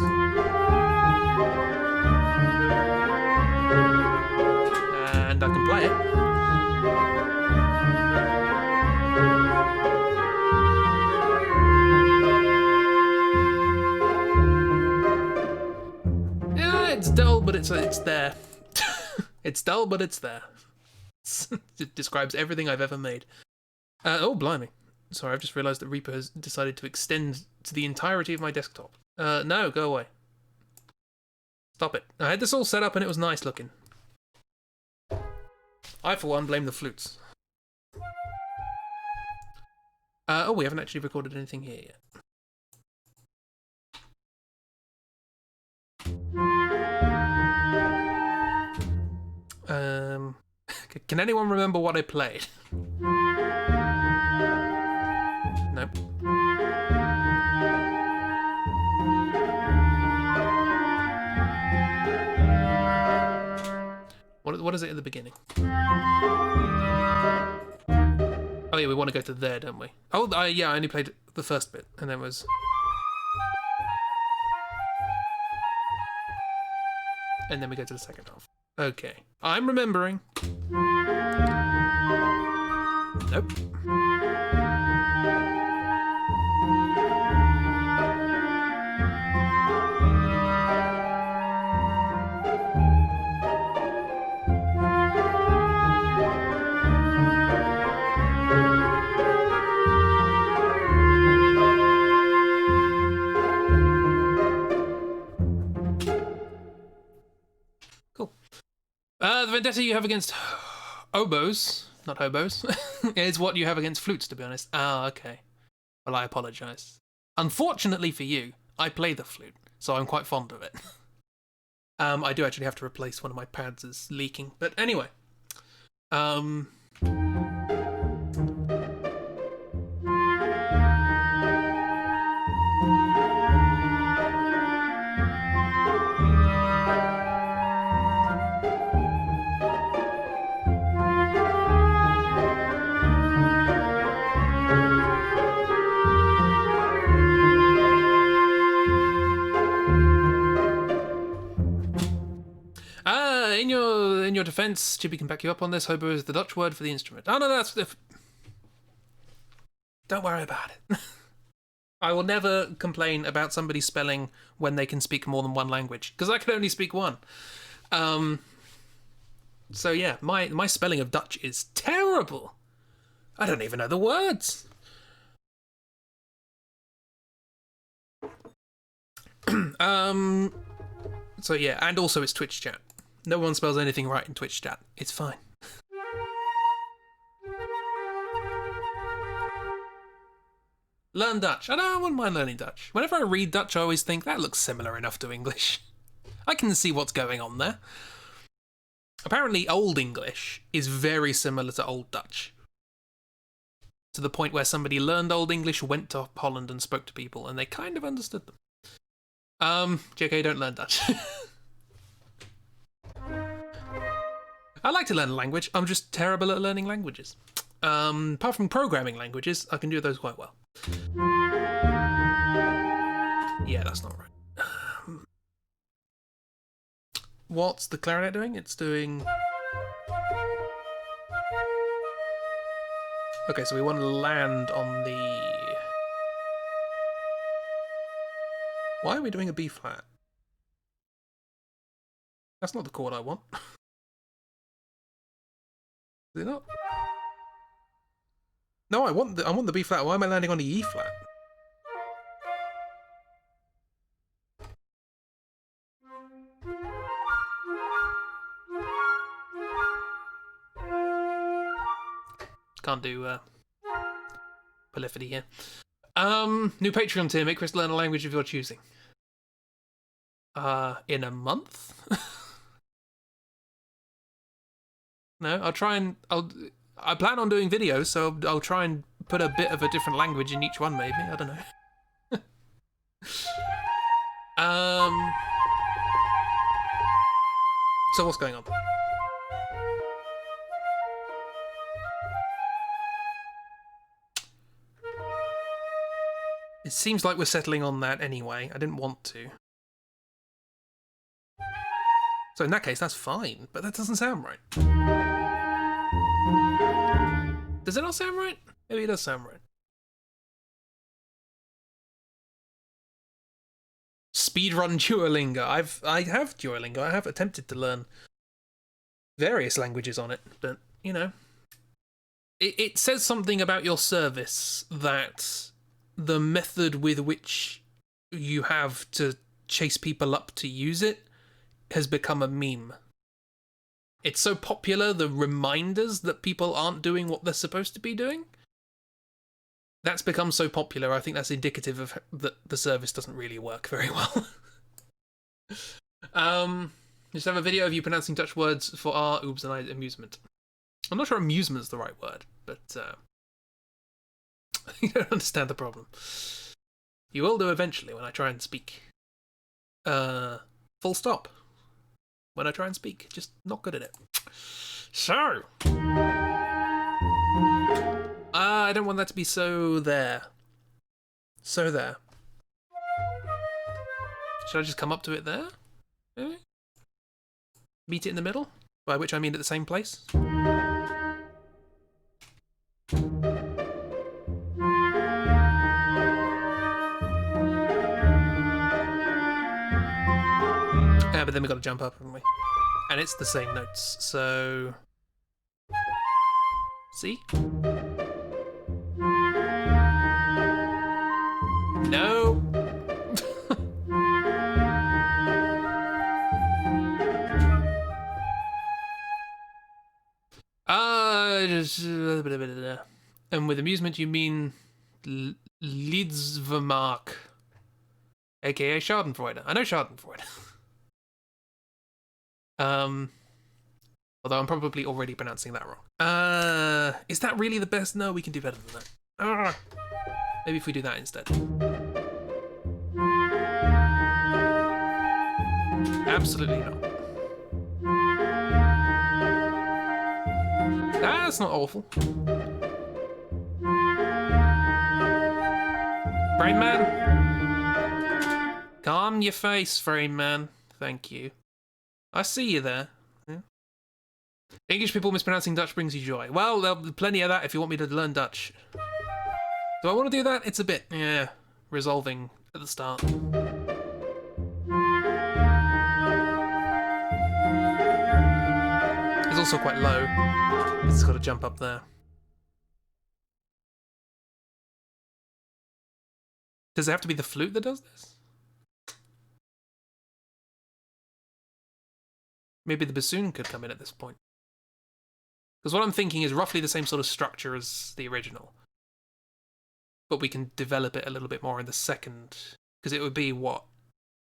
And I can play it. Yeah, it's dull, but it's there. It's dull, but it's there. It describes everything I've ever made. Oh, blimey. Sorry, I've just realised that Reaper has decided to extend to the entirety of my desktop. No, go away. Stop it. I had this all set up and it was nice looking. I, for one, blame the flutes. Oh, we haven't actually recorded anything here yet. Can anyone remember what I played? Nope. What is it at the beginning? Oh yeah, we want to go to there, don't we? Oh, yeah, I only played the first bit, and then was... And then we go to the second half. Okay. I'm remembering. Nope. Cool. The vendetta you have against oboes, not hobos, is what you have against flutes, to be honest. Ah, okay. Well, I apologise. Unfortunately for you, I play the flute, so I'm quite fond of it. I do actually have to replace one of my pads as leaking, but anyway. In your defense, Chibi can back you up on this. Hobo is the Dutch word for the instrument. Oh no, that's... Don't worry about it. I will never complain about somebody spelling when they can speak more than one language, because I can only speak one. So yeah, my spelling of Dutch is terrible. I don't even know the words. So yeah, and also it's Twitch chat. No one spells anything right in Twitch chat. It's fine. Learn Dutch. I wouldn't mind learning Dutch. Whenever I read Dutch, I always think that looks similar enough to English. I can see what's going on there. Apparently, Old English is very similar to Old Dutch. To the point where somebody learned Old English, went to Holland and spoke to people, and they kind of understood them. JK, don't learn Dutch. I like to learn a language, I'm just terrible at learning languages. Apart from programming languages, I can do those quite well. Yeah, that's not right. What's the clarinet doing? It's doing... Okay, so we want to land on the... Why are we doing a B flat? That's not the chord I want. Is it not? No, I want the B flat. Why am I landing on the E flat? Can't do polyphony here. New Patreon tier. Make Chris learn a language of your choosing. In a month? No, I plan on doing videos, so I'll try and put a bit of a different language in each one, maybe. I don't know. So what's going on? It seems like we're settling on that anyway. I didn't want to. So in that case, that's fine, but that doesn't sound right. Does it not sound right? Maybe it does sound right. Speedrun Duolingo. I have Duolingo. I have attempted to learn various languages on it, but you know, it says something about your service that the method with which you have to chase people up to use it has become a meme. It's so popular, the reminders that people aren't doing what they're supposed to be doing. That's become so popular, I think that's indicative of that the service doesn't really work very well. Just have a video of you pronouncing Dutch words for our oops and I's amusement. I'm not sure amusement's the right word, but you don't understand the problem. You will do eventually when I try and speak. Full stop. When I try and speak, just not good at it. So, I don't want that to be so there. So there. Should I just come up to it there? Maybe? Meet it in the middle? By which I mean at the same place? Yeah, but then we've got to jump up, haven't we? And it's the same notes, so... See? No! And with amusement you mean Liedzvermaak, aka Schadenfreude. I know Schadenfreude. Although I'm probably already pronouncing that wrong. Is that really the best? No, we can do better than that. Maybe if we do that instead. Absolutely not. That's not awful. Frame man? Calm your face, frame man. Thank you. I see you there. Yeah. English people mispronouncing Dutch brings you joy. Well, there'll be plenty of that if you want me to learn Dutch. Do I want to do that? It's a bit, yeah, resolving at the start. It's also quite low. It's got to jump up there. Does it have to be the flute that does this? Maybe the bassoon could come in at this point. Because what I'm thinking is roughly the same sort of structure as the original. But we can develop it a little bit more in the second. Because it would be what?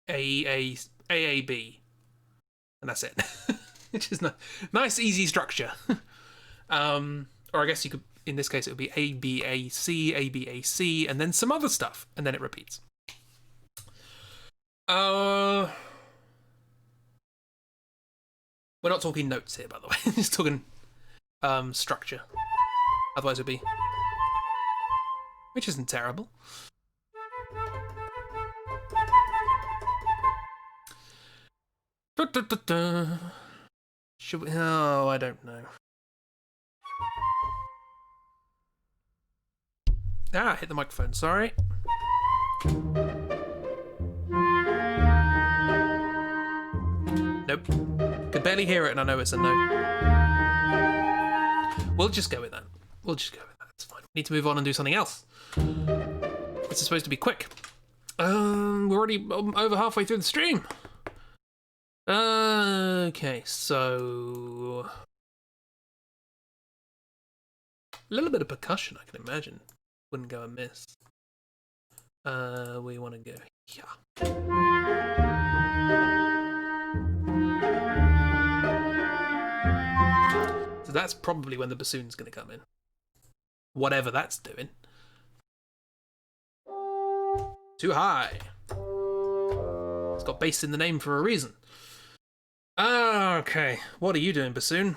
AAB. And that's it. Which is nice, easy structure. Or I guess you could, in this case, it would be ABAC, ABAC, and then some other stuff. And then it repeats. We're not talking notes here, by the way. Just talking structure. Otherwise it would be... Which isn't terrible. Should we... Oh, I don't know. Ah, hit the microphone, sorry. Nope. Could barely hear it and I know it's a no. We'll just go with that. We'll just go with that. It's fine. We need to move on and do something else. This is supposed to be quick. We're already over halfway through the stream. Okay, so... A little bit of percussion, I can imagine. Wouldn't go amiss. We want to go here. So that's probably when the bassoon's going to come in. Whatever that's doing. Too high. It's got bass in the name for a reason. Okay, what are you doing, bassoon?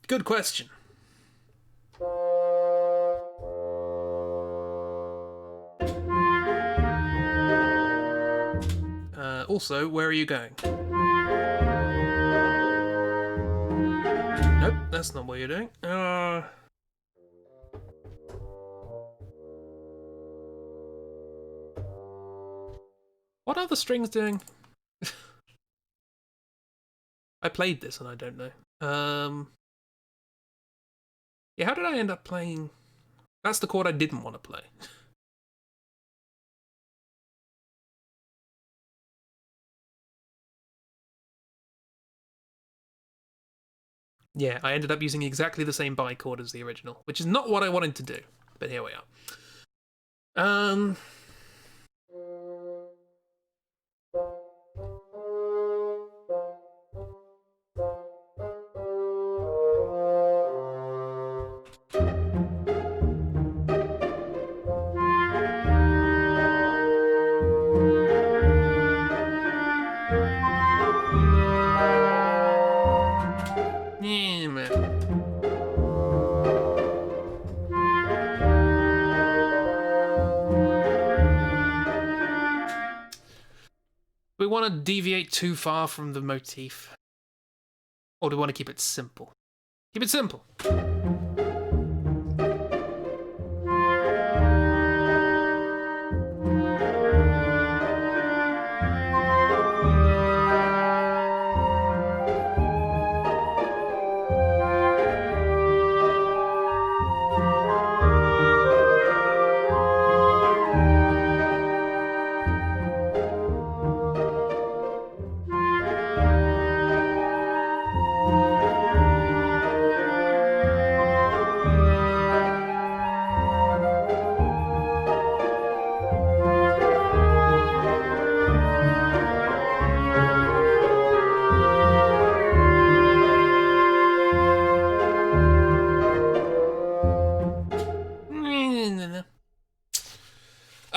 Good question. Also, where are you going? Nope, that's not what you're doing. What are the strings doing? I played this and I don't know. Yeah, how did I end up playing? That's the chord I didn't want to play. Yeah, I ended up using exactly the same bi chord as the original, which is not what I wanted to do, but here we are. We want to deviate too far from the motif. Or do we want to keep it simple? Keep it simple.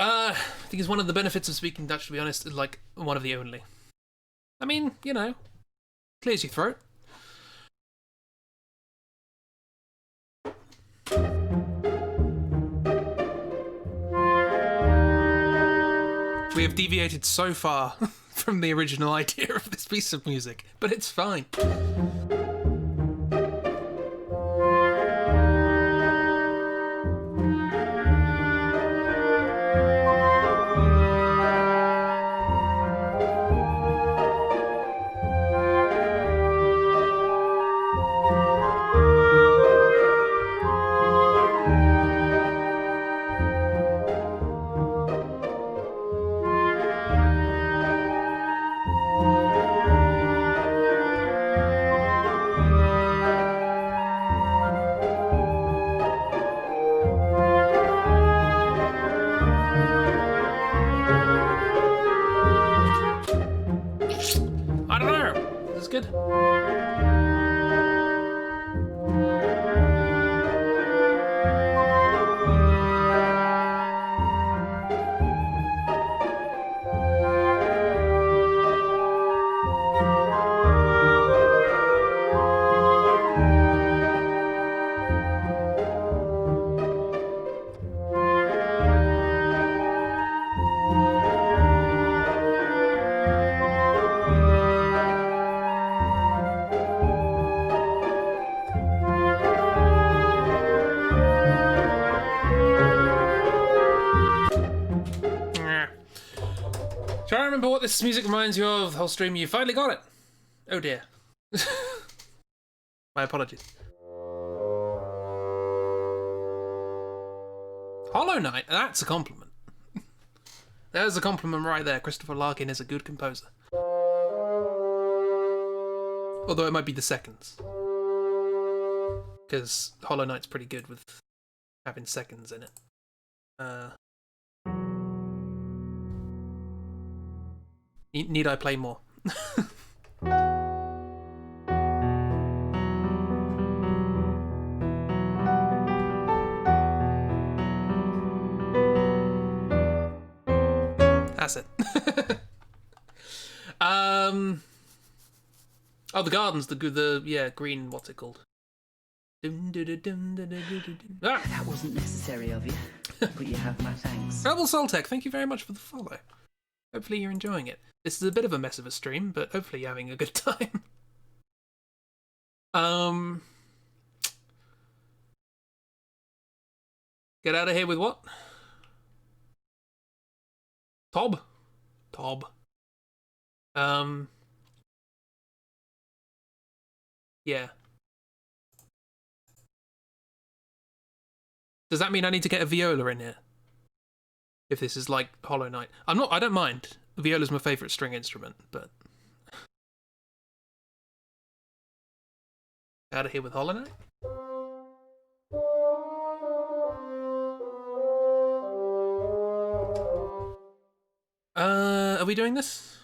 I think it's one of the benefits of speaking Dutch, to be honest, like one of the only. I mean, you know, clears your throat. We have deviated so far from the original idea of this piece of music, but it's fine. I don't know. This is good. Trying to remember what this music reminds you of, the whole stream. You finally got it. Oh dear. My apologies. Hollow Knight, that's a compliment. There's a compliment right there. Christopher Larkin is a good composer. Although it might be the seconds. Because Hollow Knight's pretty good with having seconds in it. Need I play more? That's it. Oh, the gardens, the green. What's it called? Ah! That wasn't necessary of you, but you have my thanks. Rebel Soltec, thank you very much for the follow. Hopefully you're enjoying it. This is a bit of a mess of a stream, but hopefully you're having a good time. Get out of here with what? Tob? Tob. Yeah. Does that mean I need to get a viola in here? If this is like Hollow Knight. I don't mind. The viola's my favourite string instrument, but... Out of here with Hollow Knight? Are we doing this?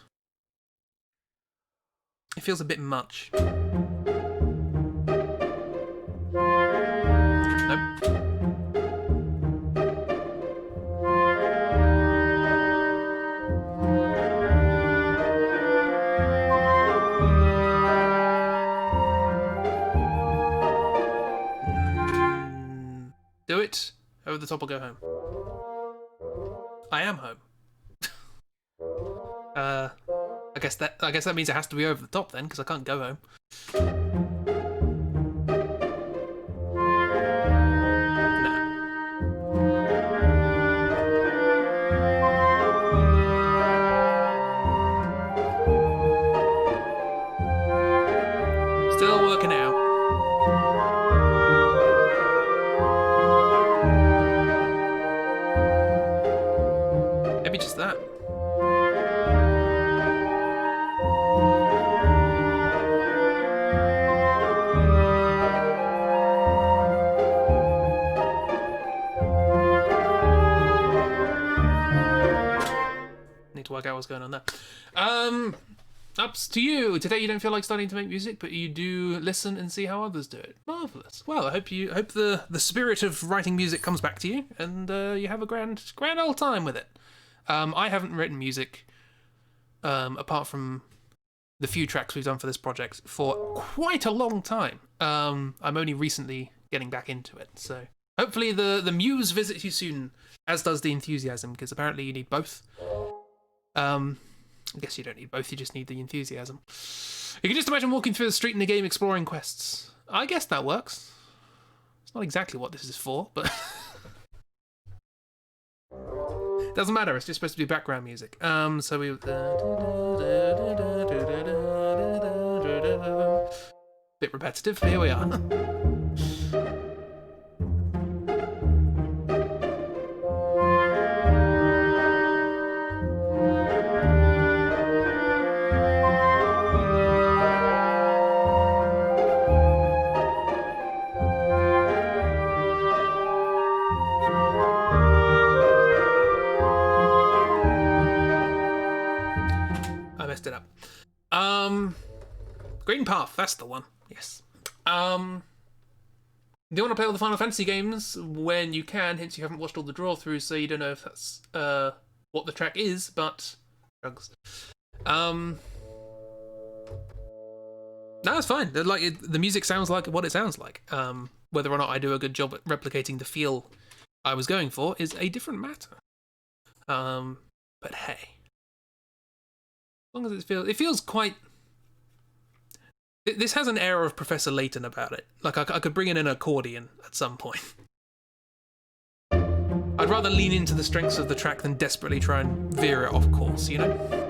It feels a bit much. Do it. Over the top or go home. I am home. I guess that means it has to be over the top then, because I can't go home. Still working out. Maybe just that. Need to work out what's going on there. Ups to you. Today you don't feel like starting to make music, but you do listen and see how others do it. Marvelous. Well, I hope the spirit of writing music comes back to you, and you have a grand old time with it. I haven't written music, apart from the few tracks we've done for this project, for quite a long time. I'm only recently getting back into it, so hopefully the muse visits you soon, as does the enthusiasm, because apparently you need both. I guess you don't need both, you just need the enthusiasm. You can just imagine walking through the street in the game exploring quests. I guess that works. It's not exactly what this is for, but... Doesn't matter, it's just supposed to be background music. So we... Bit repetitive, but here we are. It up. Green Path, that's the one. Yes. Do you want to play all the Final Fantasy games when you can, hence you haven't watched all the draw throughs, so you don't know if that's what the track is, but drugs. No, it's fine. Like the music sounds like what it sounds like. Whether or not I do a good job at replicating the feel I was going for is a different matter. But hey. As long as it feels quite... This has an air of Professor Layton about it. Like, I could bring in an accordion at some point. I'd rather lean into the strengths of the track than desperately try and veer it off course, you know?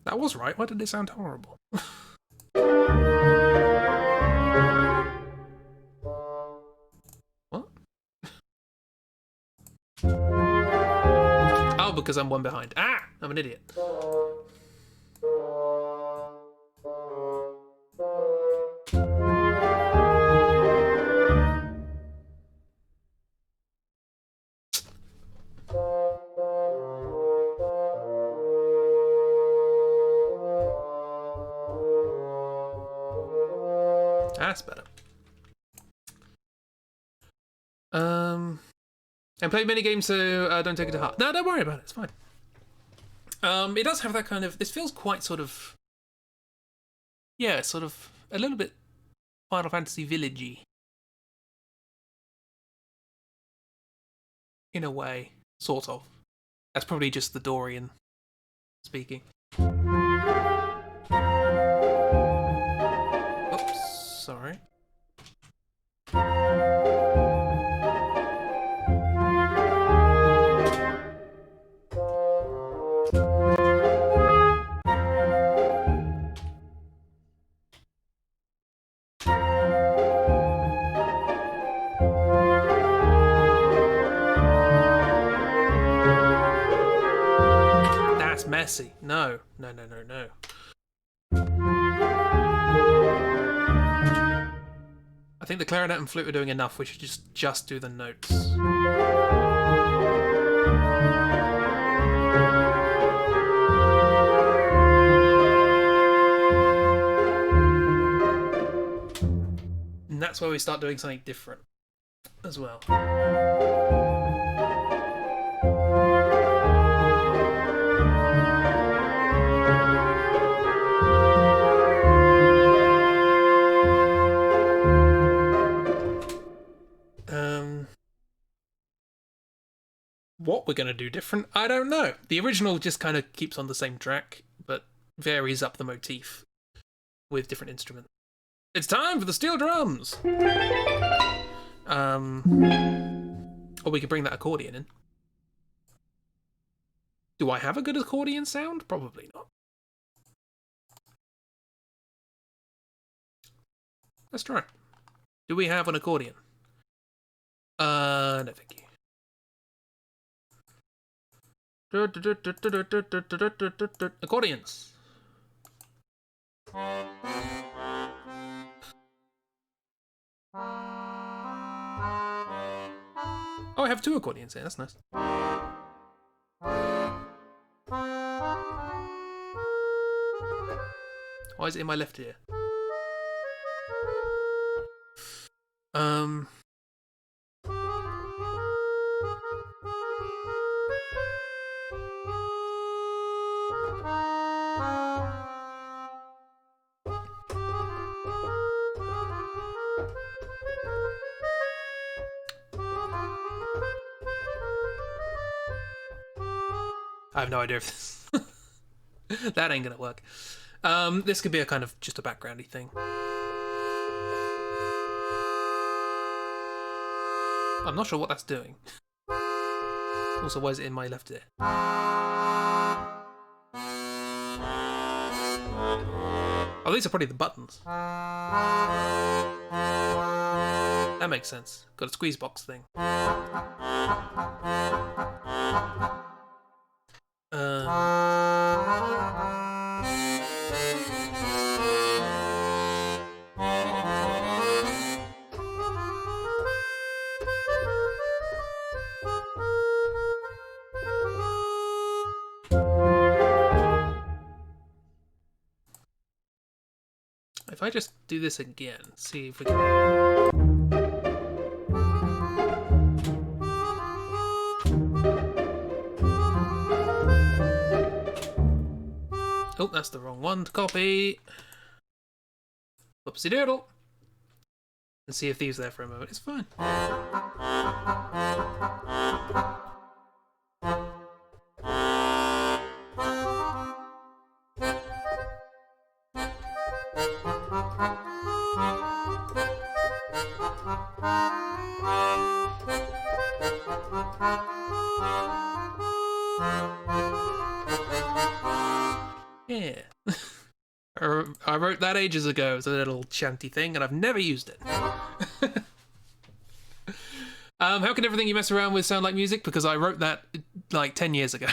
That was right. Why did it sound horrible? What? Oh, because I'm one behind. Ah! I'm an idiot. That's better. And play mini games, so don't take it to heart. No, don't worry about it. It's fine. It does have that kind of. This feels quite sort of. Yeah, sort of a little bit Final Fantasy Village-y. In a way, sort of. That's probably just the Dorian speaking. Oops, sorry. That's messy. No. I think the clarinet and flute are doing enough. We should just do the notes. And that's where we start doing something different as well. What we're going to do different, I don't know. The original just kind of keeps on the same track, but varies up the motif with different instruments. It's time for the steel drums! Or we could bring that accordion in. Do I have a good accordion sound? Probably not. Let's try. Do we have an accordion? No thank you. Accordions. Oh, I have two accordions here. That's nice. Why is it in my left ear? I have no idea if this... that ain't gonna work. This could be a kind of just a backgroundy thing. I'm not sure what that's doing. Also, why is it in my left ear? Oh, these are probably the buttons. That makes sense. Got a squeeze box thing. If I just do this again, see if we can... Oh, that's the wrong one to copy. Whoopsie doodle. And see if these are there for a moment. It's fine. Yeah. I wrote that ages ago as a little shanty thing, and I've never used it. How can everything you mess around with sound like music? Because I wrote that like 10 years ago.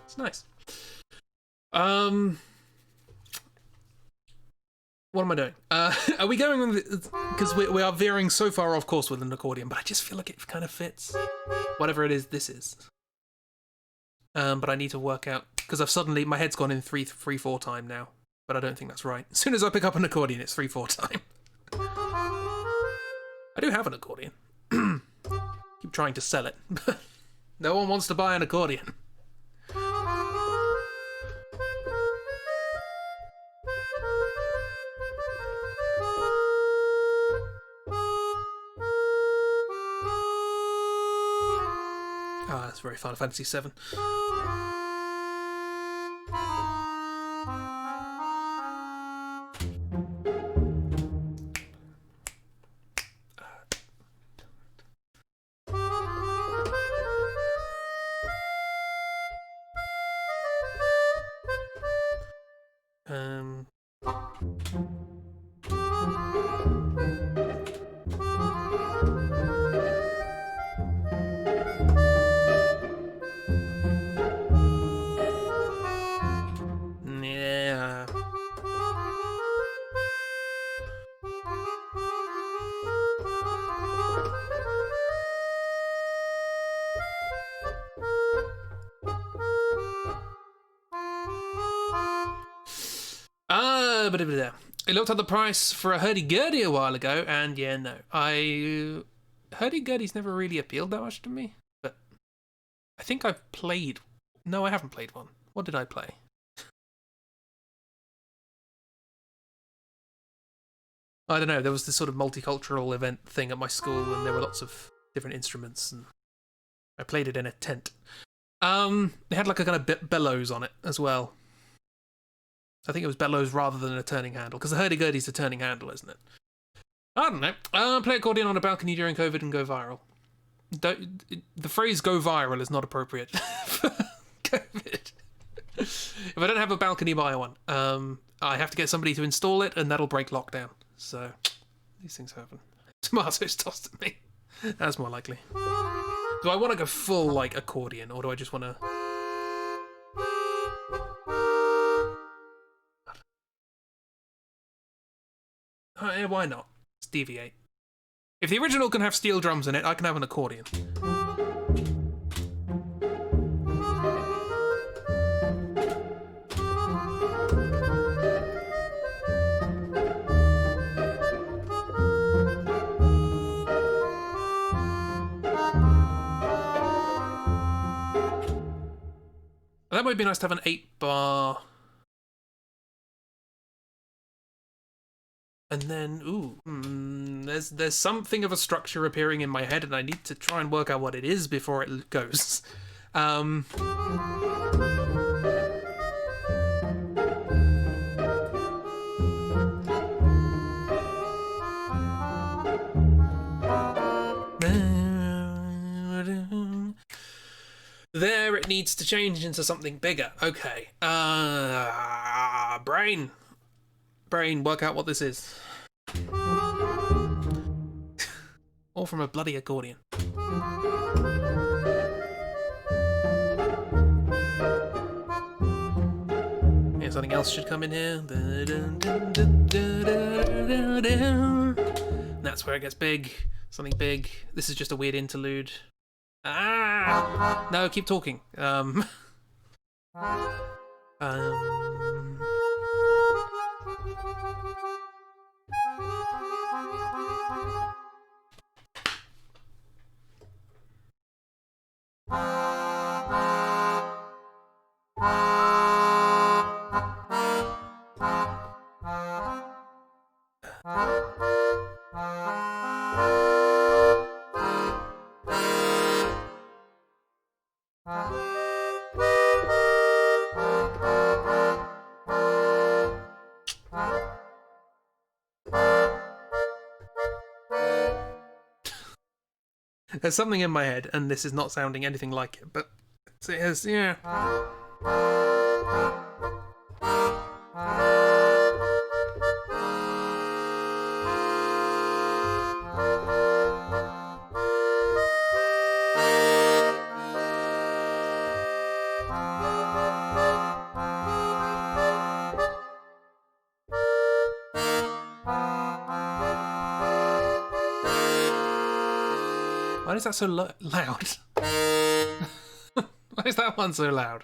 It's nice. What am I doing? Are we going with... Because we are veering so far off course with an accordion, but I just feel like it kind of fits. Whatever it is, this is. But I need to work out... Because I've suddenly... My head's gone in 3/4 time now. But I don't think that's right. As soon as I pick up an accordion, it's 3/4 time. I do have an accordion. Keep trying to sell it. But no one wants to buy an accordion. Ah, that's very Final Fantasy VII. Yeah. But I looked at the price for a hurdy-gurdy a while ago, and yeah, no. Hurdy-gurdy's never really appealed that much to me, but I think I've played... No, I haven't played one. What did I play? I don't know, there was this sort of multicultural event thing at my school, and there were lots of different instruments, and I played it in a tent. It had like a kind of bellows on it as well. I think it was bellows rather than a turning handle, because the hurdy-gurdy's a turning handle, isn't it? I don't know. Play accordion on a balcony during COVID and go viral. The phrase "go viral" is not appropriate for COVID. If I don't have a balcony, buy one. I have to get somebody to install it, and that'll break lockdown. So, these things happen. Tomatoes tossed at me. That's more likely. Do I want to go full, like, accordion, or do I just want to... Yeah, why not? Let's deviate. If the original can have steel drums in it, I can have an accordion. That might be nice to have an 8-bar... And then, there's something of a structure appearing in my head, and I need to try and work out what it is before it goes. There, it needs to change into something bigger. Okay. Brain, work out what this is. All from a bloody accordion. Yeah, something else should come in here. That's where it gets big. Something big. This is just a weird interlude. Ah! No, keep talking. There's something in my head, and this is not sounding anything like it, but It has, yeah. Why is that so loud? Why is that one so loud?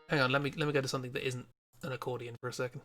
Hang on, let me go to something that isn't an accordion for a second.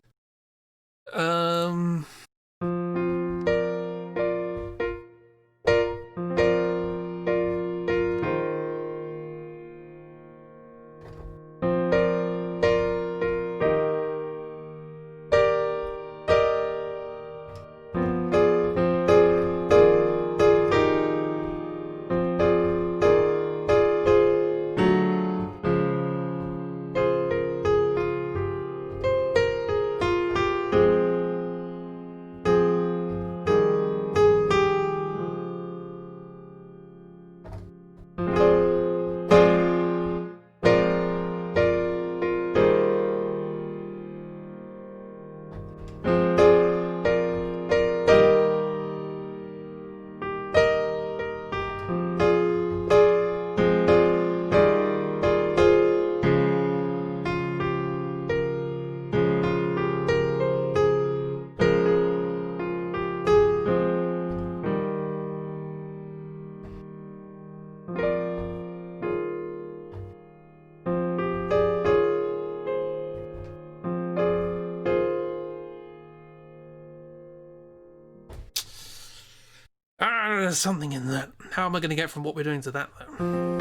There's something in that. How am I going to get from what we're doing to that, though?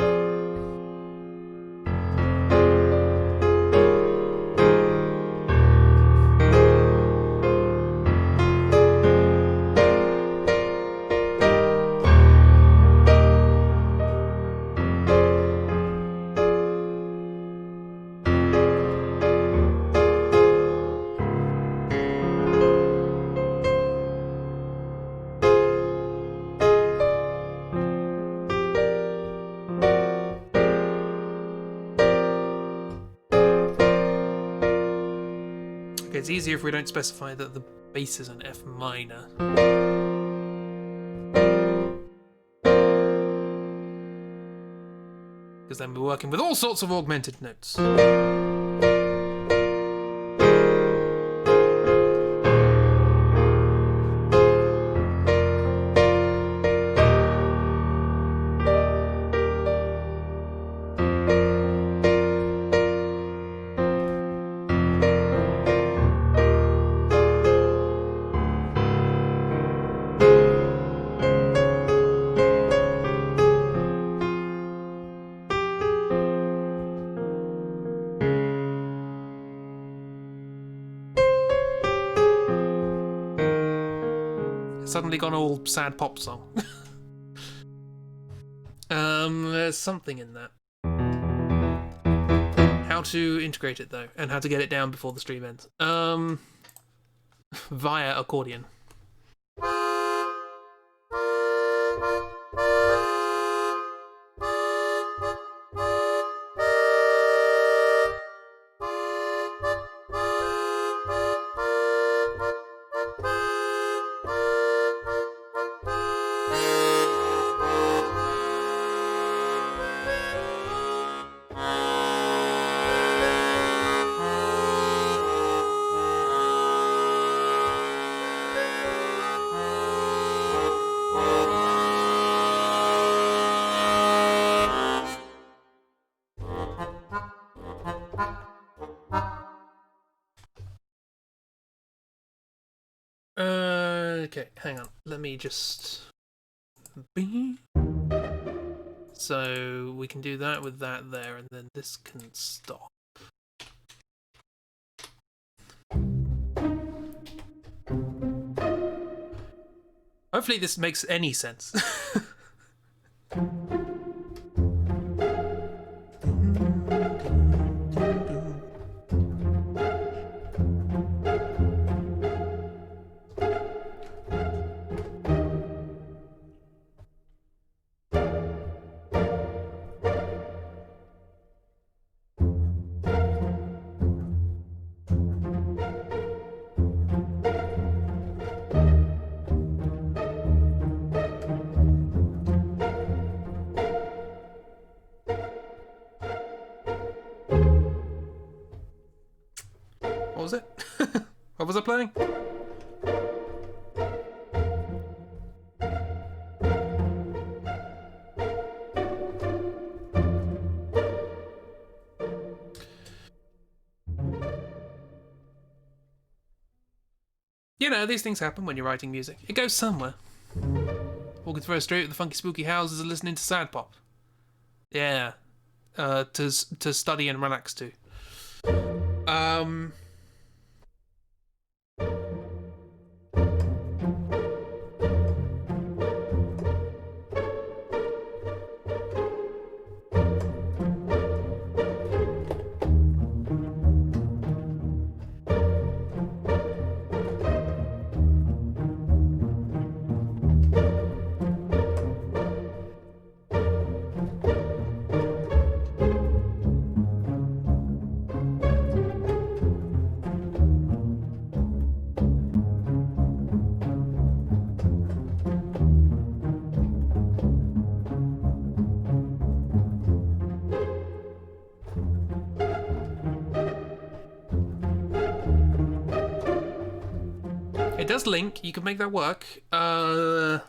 It's easier if we don't specify that the bass is an F minor. Because then we're working with all sorts of augmented notes. Suddenly gone all sad pop song. There's something in that. How to integrate it though, and how to get it down before the stream ends. Via accordion. Okay, hang on. Let me just... So we can do that with that there, and then this can stop. Hopefully this makes any sense. What was it? What was I playing? You know, these things happen when you're writing music. It goes somewhere. Walking through a street with the funky spooky houses and listening to sad pop. Yeah. To study and relax to. It does link. You can make that work. Of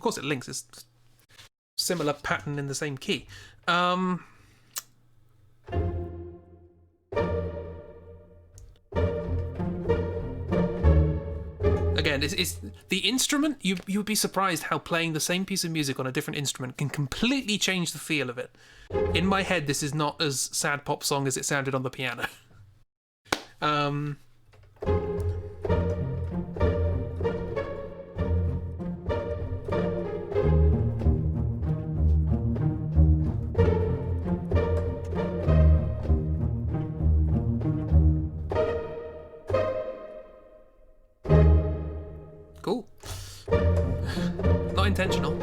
course it links. It's similar pattern in the same key. Again, it's the instrument. You would be surprised how playing the same piece of music on a different instrument can completely change the feel of it. In my head, this is not as sad pop song as it sounded on the piano. Cool. Not intentional.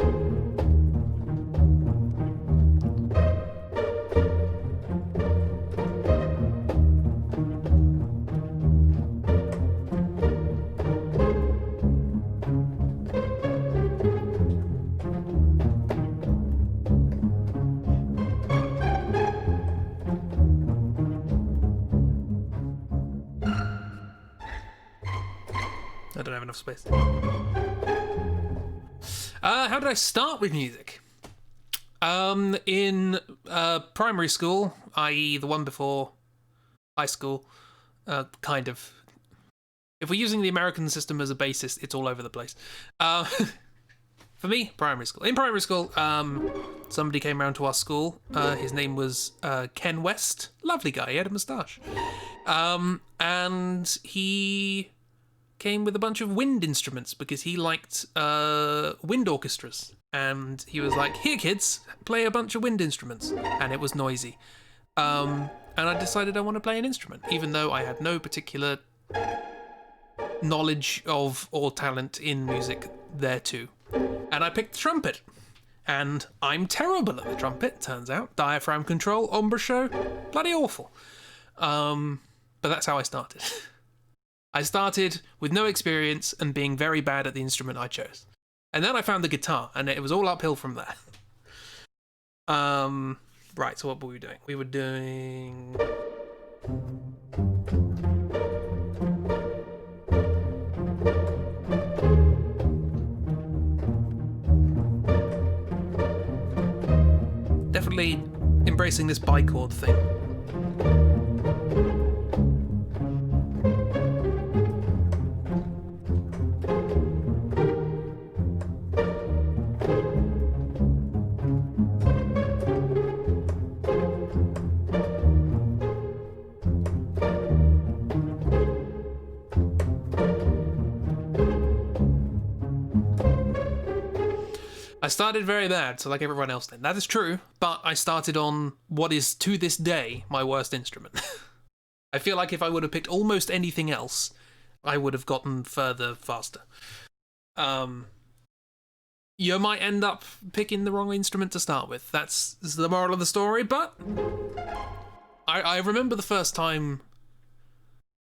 I don't have enough space. How did I start with music? In primary school, i.e. the one before high school, kind of. If we're using the American system as a basis, it's all over the place. For me, primary school. In primary school, somebody came around to our school. His name was Ken West. Lovely guy. He had a moustache. And he came with a bunch of wind instruments because he liked wind orchestras. And he was like, here, kids, play a bunch of wind instruments. And it was noisy. And I decided I want to play an instrument, even though I had no particular knowledge of or talent in music thereto. And I picked the trumpet. And I'm terrible at the trumpet, turns out. Diaphragm control, embouchure, bloody awful. But that's how I started. I started with no experience and being very bad at the instrument I chose. And then I found the guitar, and it was all uphill from there. Right, so what were we doing? We were doing... definitely embracing this bichord thing. I started very bad, so like everyone else then. That is true, but I started on what is, to this day, my worst instrument. I feel like if I would have picked almost anything else, I would have gotten further faster. You might end up picking the wrong instrument to start with. That's the moral of the story, but I remember the first time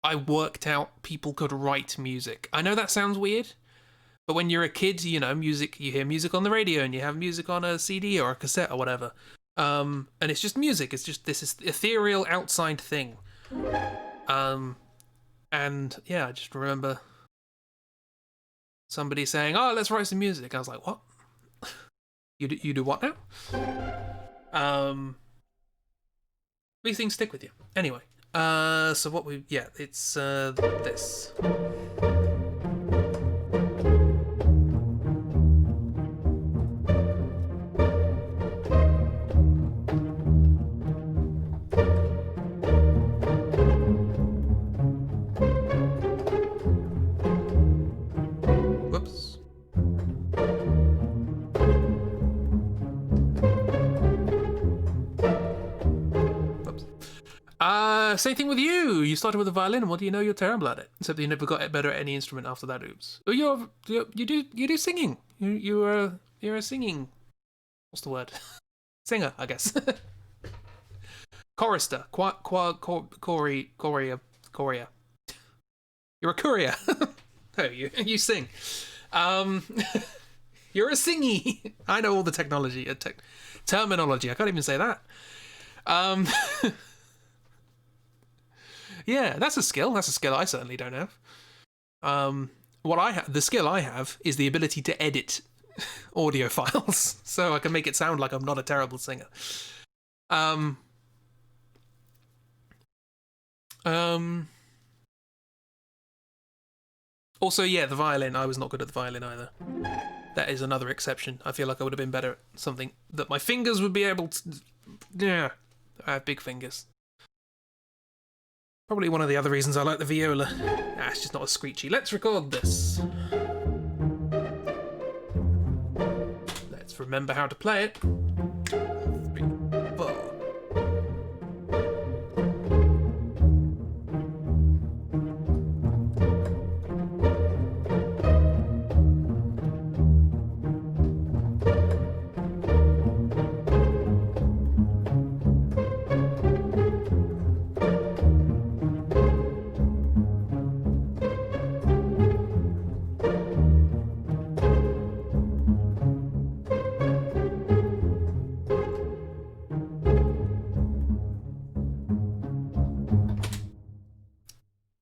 I worked out people could write music. I know that sounds weird, but when you're a kid, you know, music, you hear music on the radio and you have music on a CD or a cassette or whatever. And it's just music. It's just this ethereal outside thing. And yeah, I just remember somebody saying, "Oh, let's write some music." I was like, "What? You do what now?" These things stick with you. Anyway, so what it's this. Whoops. Same thing with you. You started with a violin, and what do you know? You're terrible at it. Except that you never got better at any instrument after that. Oops. Oh, you do singing. You're a singing. What's the word? Singer, I guess. Chorister. Courier. You're a courier. Oh, you sing. You're a singy. I know all the technology, terminology. I can't even say that. Yeah, that's a skill. That's a skill I certainly don't have. The skill I have is the ability to edit audio files, so I can make it sound like I'm not a terrible singer. Also, yeah, the violin. I was not good at the violin either. That is another exception. I feel like I would have been better at something that my fingers would be able to. Yeah, I have big fingers. Probably one of the other reasons I like the viola. It's just not as screechy. Let's record this. Let's remember how to play it. 3, 4.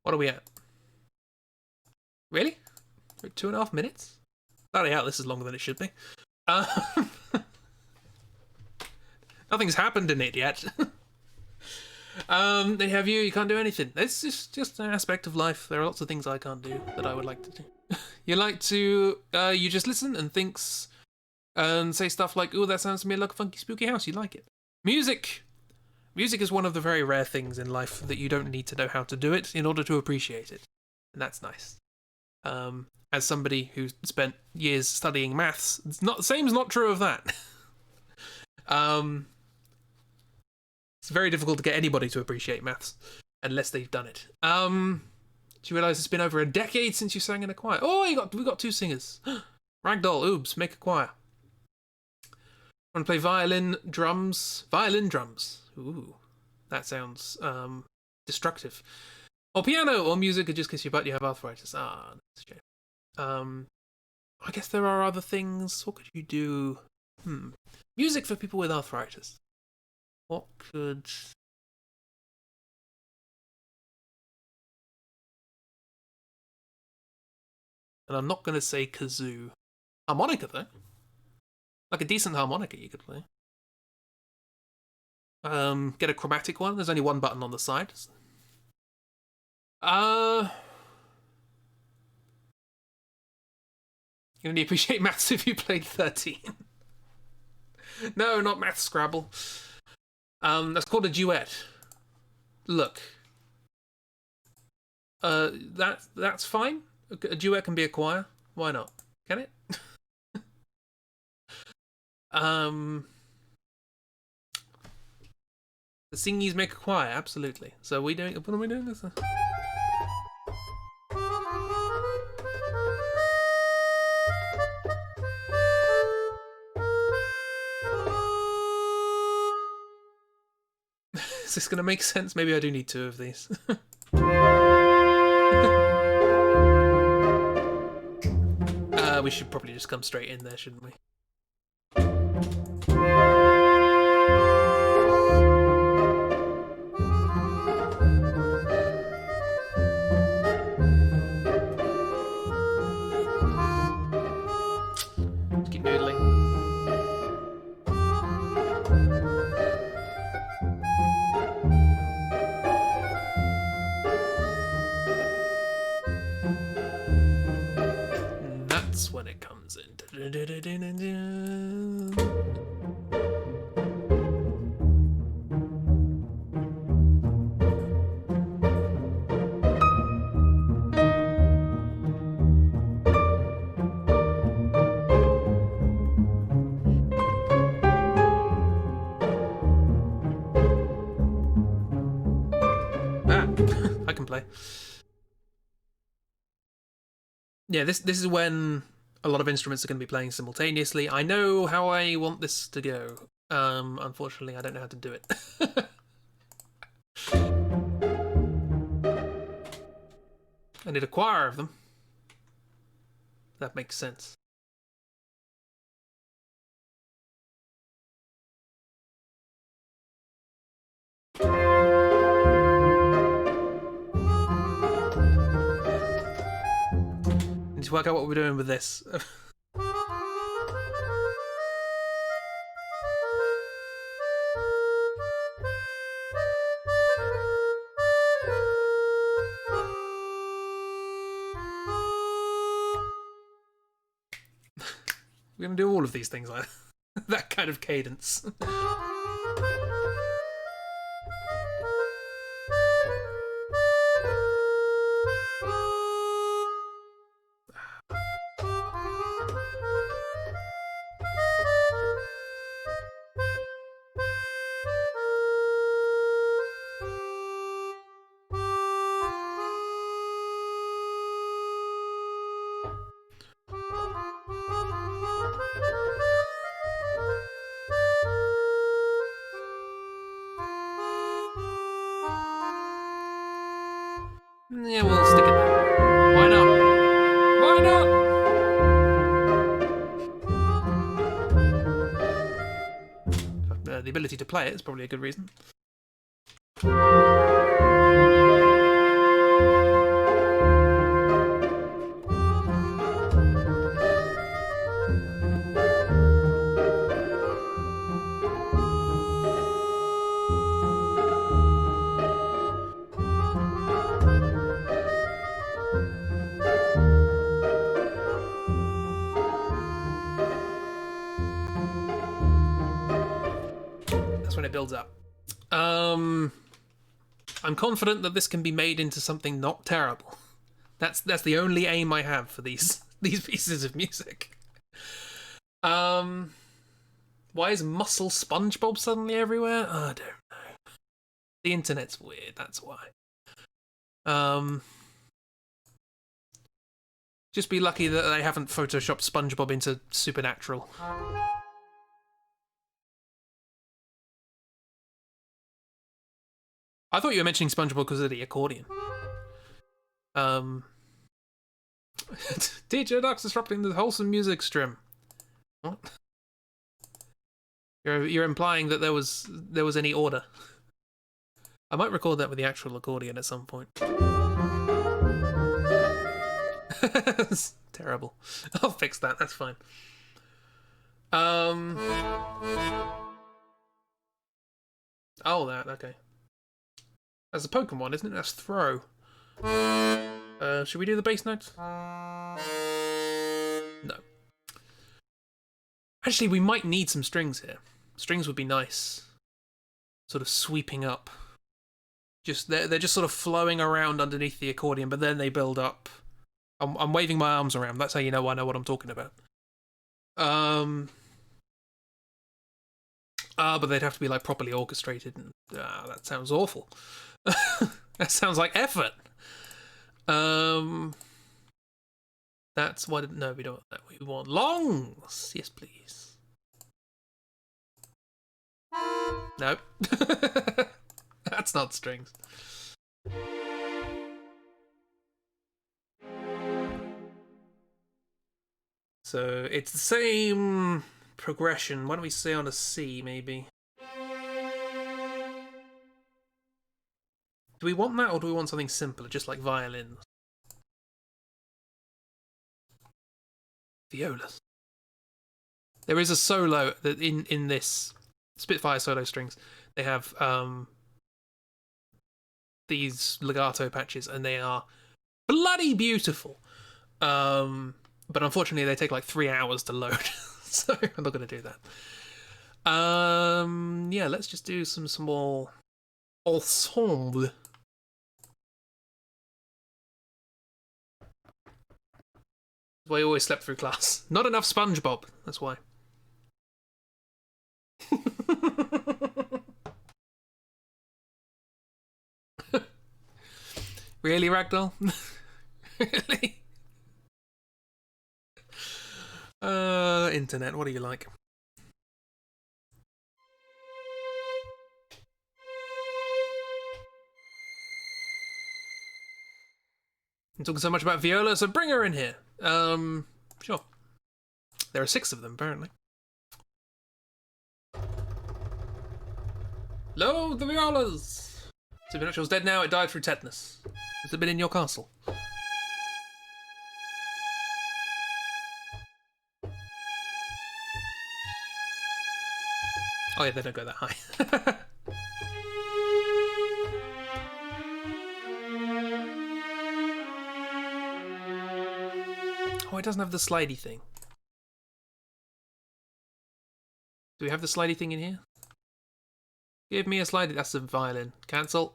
What are we at? Really? 2.5 minutes? Bloody hell, this is longer than it should be. Nothing's happened in it yet. They have you can't do anything. It's just an aspect of life. There are lots of things I can't do that I would like to do. You like to, you just listen and thinks and say stuff like, "Oh, that sounds to me like a funky, spooky house." You like it. Music. Music is one of the very rare things in life that you don't need to know how to do it in order to appreciate it. And that's nice. As somebody who spent years studying maths, it's not the same is not true of that. It's very difficult to get anybody to appreciate maths unless they've done it. Do you realise it's been over a decade since you sang in a choir? Oh, we got 2 singers. Ragdoll, oops, make a choir. Want to play violin drums? Violin drums. Ooh, that sounds destructive. Or piano, or music, or just because you have arthritis. Ah, that's a shame. I guess there are other things. What could you do? Music for people with arthritis. What could... And I'm not going to say kazoo. Harmonica, though. Like a decent harmonica you could play. Get a chromatic one. There's only one button on the side. You only appreciate maths if you played 13. No, not math Scrabble. That's called a duet. Look. That's fine. A duet can be a choir. Why not? Can it? The singies make a choir, absolutely. So what are we doing this? Is this gonna make sense? Maybe I do need 2 of these. We should probably just come straight in there, shouldn't we? I can play. Yeah, this is when a lot of instruments are going to be playing simultaneously. I know how I want this to go. Unfortunately, I don't know how to do it. I need a choir of them. That makes sense. Need to work out what we're doing with this. We're going to do all of these things like that kind of cadence. Yeah, we'll stick it there. Why not? Why not? The ability to play it is probably a good reason. That's when it builds up. I'm confident that this can be made into something not terrible. That's the only aim I have for these pieces of music. Why is muscle SpongeBob suddenly everywhere? I don't know. The internet's weird, that's why. Just be lucky that they haven't photoshopped SpongeBob into Supernatural. I thought you were mentioning SpongeBob because of the accordion. Teacher Duck's disrupting the wholesome music stream. What? You're implying that there was any order. I might record that with the actual accordion at some point. It's terrible. I'll fix that. That's fine. Oh, that okay. That's a Pokemon, isn't it? That's throw. Should we do the bass notes? No. Actually, we might need some strings here. Strings would be nice. Sort of sweeping up. They're just sort of flowing around underneath the accordion, but then they build up. I'm waving my arms around. That's how you know I know what I'm talking about. But they'd have to be like properly orchestrated, and that sounds awful. That sounds like effort. That's why. No, we don't want that. We want longs. Yes, please. Nope. That's not strings. So it's the same progression. Why don't we say on a C, maybe? Do we want that, or do we want something simpler, just like violins? Violas. There is a solo that in this Spitfire solo strings. They have these legato patches, and they are bloody beautiful. But unfortunately, they take like 3 hours to load, so I'm not going to do that. Yeah, let's just do some small ensemble. I always slept through class. Not enough SpongeBob. That's why. Really, Ragdoll? Really? Internet. What do you like? I'm talking so much about Viola, so bring her in here. Sure. There are 6 of them, apparently. Lo, the Violas! Supernatural's dead now, it died through tetanus. Has it been in your castle? Oh yeah, they don't go that high. Oh, it doesn't have the slidey thing. Do we have the slidey thing in here? Give me a slidey. That's a violin. Cancel.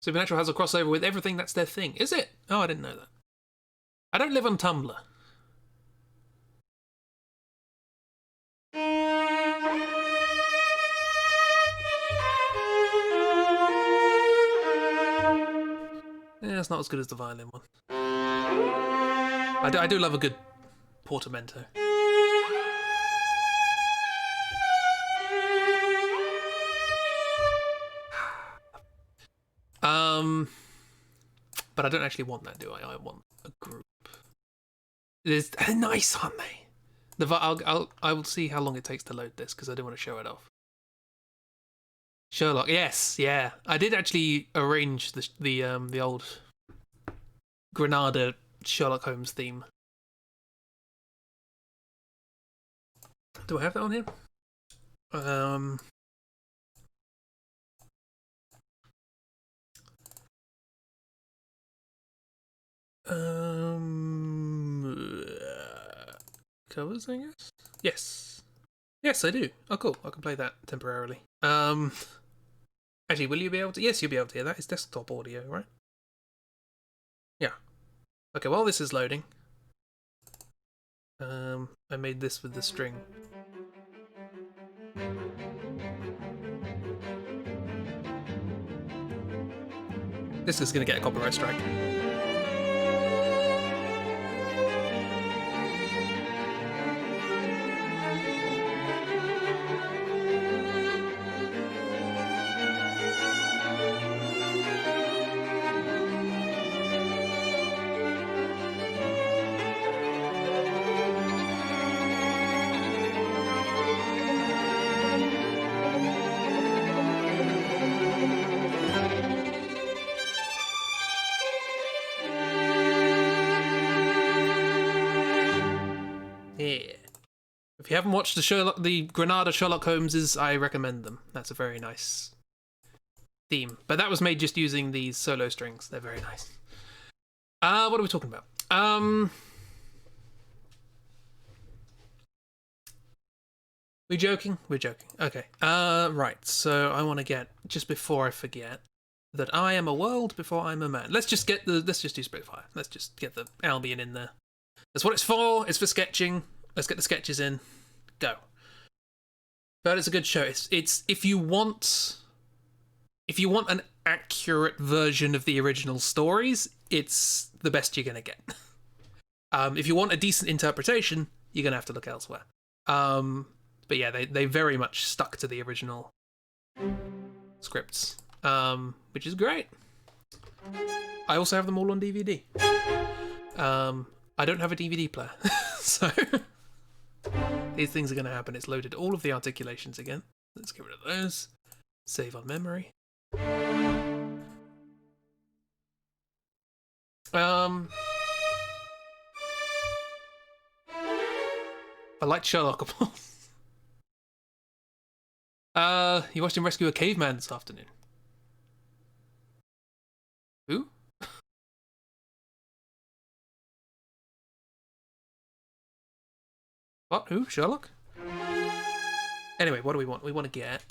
Supernatural has a crossover with everything that's their thing. Is it? Oh, I didn't know that. I don't live on Tumblr. Yeah, it's not as good as the violin one. I do love a good portamento. But I don't actually want that, do I? I want a group. They're nice, aren't they? I will see how long it takes to load this because I do want to show it off. Sherlock, yes, yeah. I did actually arrange the old Granada Sherlock Holmes theme. Do I have that on here? Covers, I guess. Yes, yes, I do. Oh, cool. I can play that temporarily. Actually, will you be able to? Yes, you'll be able to hear that. It's desktop audio, right? Yeah. Okay. While this is loading, I made this with the string. This is gonna get a copyright strike. Yeah. If you haven't watched the Granada Sherlock Holmeses, I recommend them. That's a very nice theme. But that was made just using these solo strings. They're very nice. What are we talking about? We joking? We're joking. Okay. Right. So I want to get, just before I forget, that I am a world before I'm a man. Let's just do Spitfire. Let's just get the Albion in there. That's what it's for. It's for sketching. Let's get the sketches in. Go. But it's a good show. It's if you want an accurate version of the original stories, it's the best you're gonna get. If you want a decent interpretation, you're gonna have to look elsewhere. But yeah, they very much stuck to the original scripts, which is great. I also have them all on DVD. I don't have a DVD player, so these things are going to happen. It's loaded all of the articulations again. Let's get rid of those. Save on memory. I liked Sherlock. You watched him rescue a caveman this afternoon. Who? What? Who? Sherlock? Anyway, what do we want? We want to get...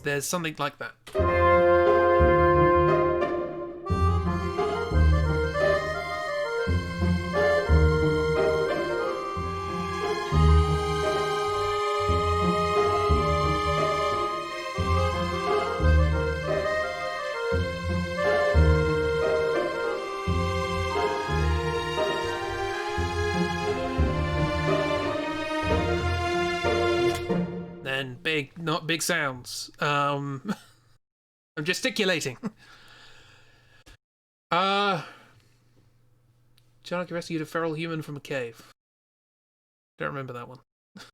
There's something like that. Then big, not big sounds. I'm gesticulating. Sherlock rescued a feral human from a cave. Don't remember that one. It's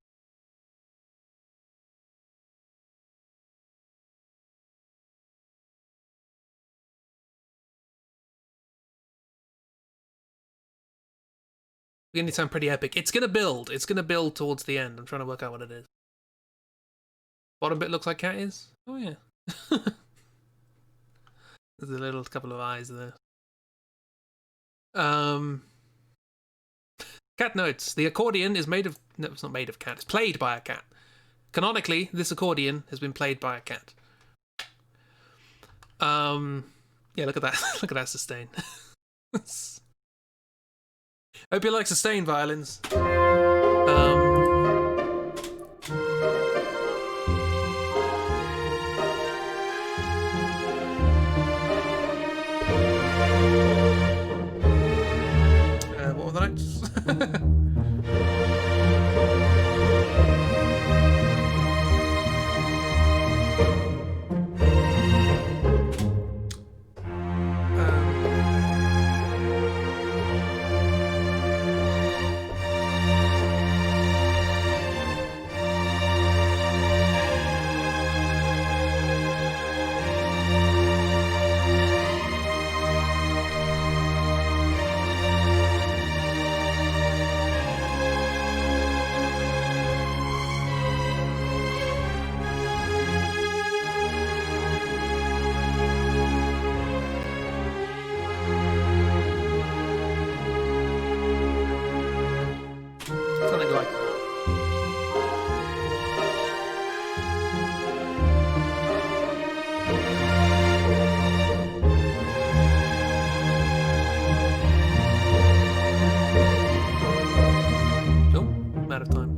gonna sound pretty epic. It's gonna build. It's gonna build towards the end. I'm trying to work out what it is. Bottom bit looks like cat is. Oh yeah. There's a little couple of eyes there. Cat notes. The accordion is made of... No, it's not made of cat. It's played by a cat. Canonically, this accordion has been played by a cat. Yeah, look at that. Look at that sustain. Hope you like sustain violins. What were the notes? Something like that. Oh, I'm out of time.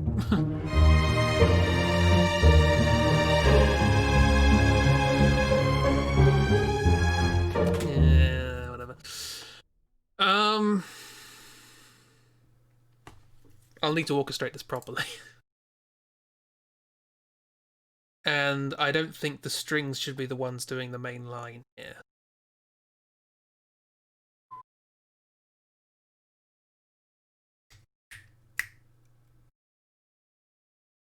Yeah, whatever. I'll need to orchestrate this properly. And I don't think the strings should be the ones doing the main line here.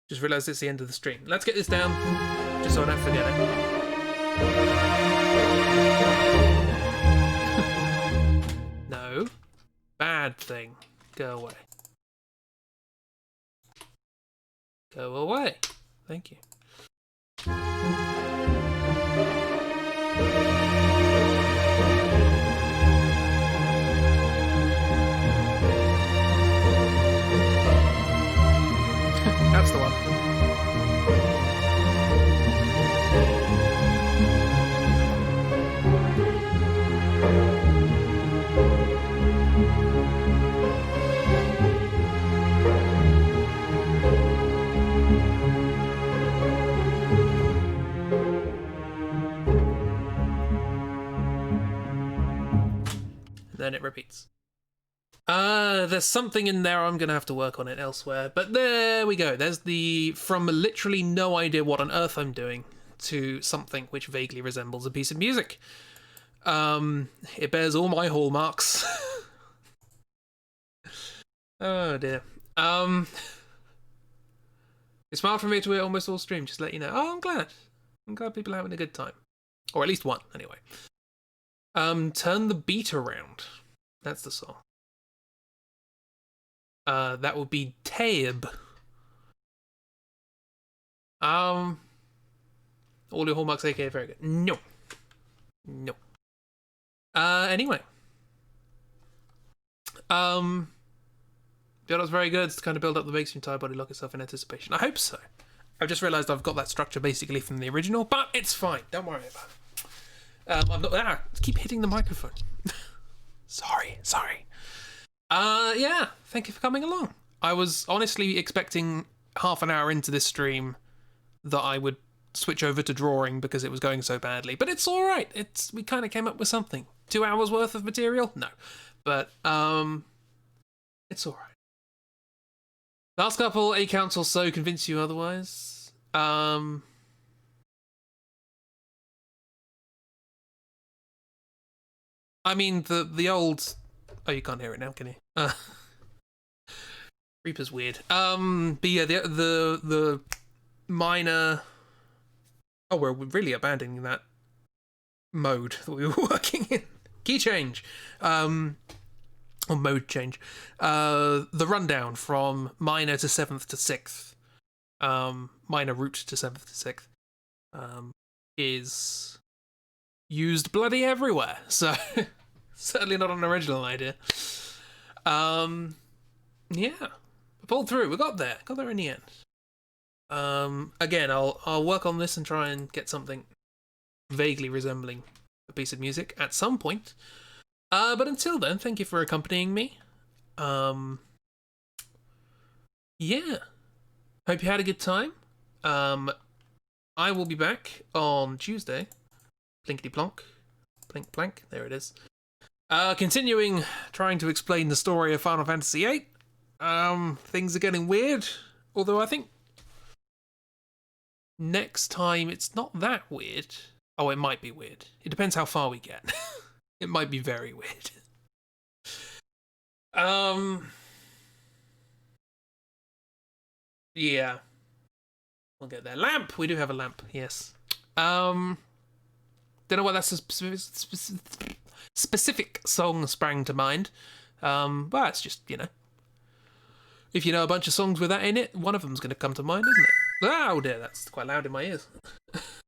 Just realised it's the end of the stream. Let's get this down, just so I don't forget it. No. Bad thing. Go away. Go away. Thank you. That's the one. Then it repeats. There's something in there. I'm gonna have to work on it elsewhere. But there we go. There's the from literally no idea what on earth I'm doing to something which vaguely resembles a piece of music. It bears all my hallmarks. Oh dear. It's hard for me to hear almost all stream. Just to let you know. Oh, I'm glad. I'm glad people are having a good time. Or at least one, anyway. Turn the Beat Around. That's the song. That would be Taib. All your hallmarks, aka very good. No. Anyway. That was very good to kind of build up the makes your entire body lock itself in anticipation. I hope so. I've just realised I've got that structure basically from the original, but it's fine. Don't worry about it. I'm not. Keep hitting the microphone. Sorry. Yeah. Thank you for coming along. I was honestly expecting half an hour into this stream that I would switch over to drawing because it was going so badly, but it's all right. We kind of came up with something. 2 hours worth of material? No, but it's all right. Last couple accounts or so convince you otherwise. I mean the old. Oh, you can't hear it now, can you? Reaper's weird. But yeah, the minor. Oh, we're really abandoning that mode that we were working in. Key change. Or mode change. The rundown from minor to 7th to 6th. Minor root to 7th to 6th. Is used bloody everywhere. So certainly not an original idea. Yeah. We pulled through. We got there. Got there in the end. Again, I'll work on this and try and get something vaguely resembling a piece of music at some point. But until then, thank you for accompanying me. Yeah. Hope you had a good time. I will be back on Tuesday. Plinkety plonk. Plink plank. There it is. Continuing trying to explain the story of Final Fantasy VIII. Things are getting weird. Although I think next time it's not that weird. Oh, it might be weird. It depends how far we get. It might be very weird. Yeah. We'll get there. Lamp! We do have a lamp, yes. Don't know why that's a specific song sprang to mind. Well, it's just, if you know a bunch of songs with that in it, one of them's going to come to mind, isn't it? Oh dear, that's quite loud in my ears.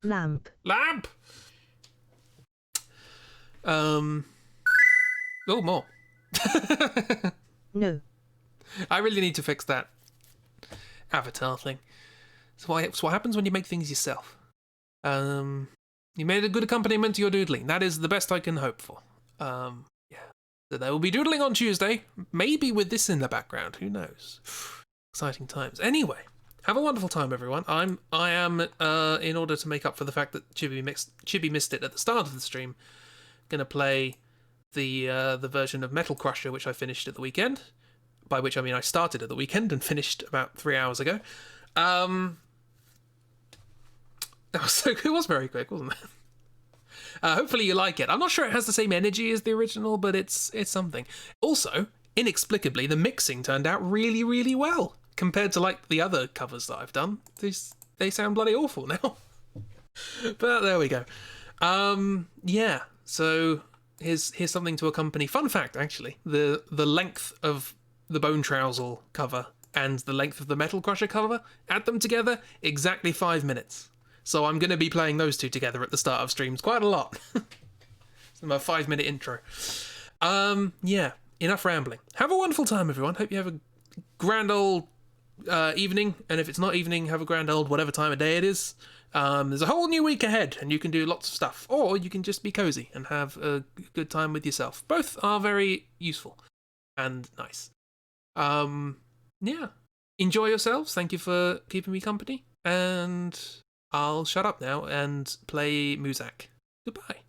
Lamp. Lamp! Oh, more. No. I really need to fix that avatar thing. It's what happens when you make things yourself. You made a good accompaniment to your doodling. That is the best I can hope for. Yeah. So there will be doodling on Tuesday, maybe with this in the background. Who knows? Exciting times. Anyway, have a wonderful time, everyone. I am in order to make up for the fact that Chibi missed it at the start of the stream, gonna play the version of Metal Crusher which I finished at the weekend. By which I mean I started at the weekend and finished about 3 hours ago. It was very quick, wasn't it? Hopefully you like it. I'm not sure it has the same energy as the original, but it's something. Also, inexplicably, the mixing turned out really, really well compared to like the other covers that I've done. They sound bloody awful now. But there we go. Yeah. So here's something to accompany. Fun fact, actually, the length of the Bone Trousel cover and the length of the Metal Crusher cover, add them together, exactly 5 minutes. So I'm going to be playing those two together at the start of streams quite a lot. It's my 5-minute intro. Yeah, enough rambling. Have a wonderful time, everyone. Hope you have a grand old evening. And if it's not evening, have a grand old whatever time of day it is. There's a whole new week ahead, and you can do lots of stuff. Or you can just be cozy and have a good time with yourself. Both are very useful and nice. Yeah. Enjoy yourselves. Thank you for keeping me company. And I'll shut up now and play Muzak. Goodbye.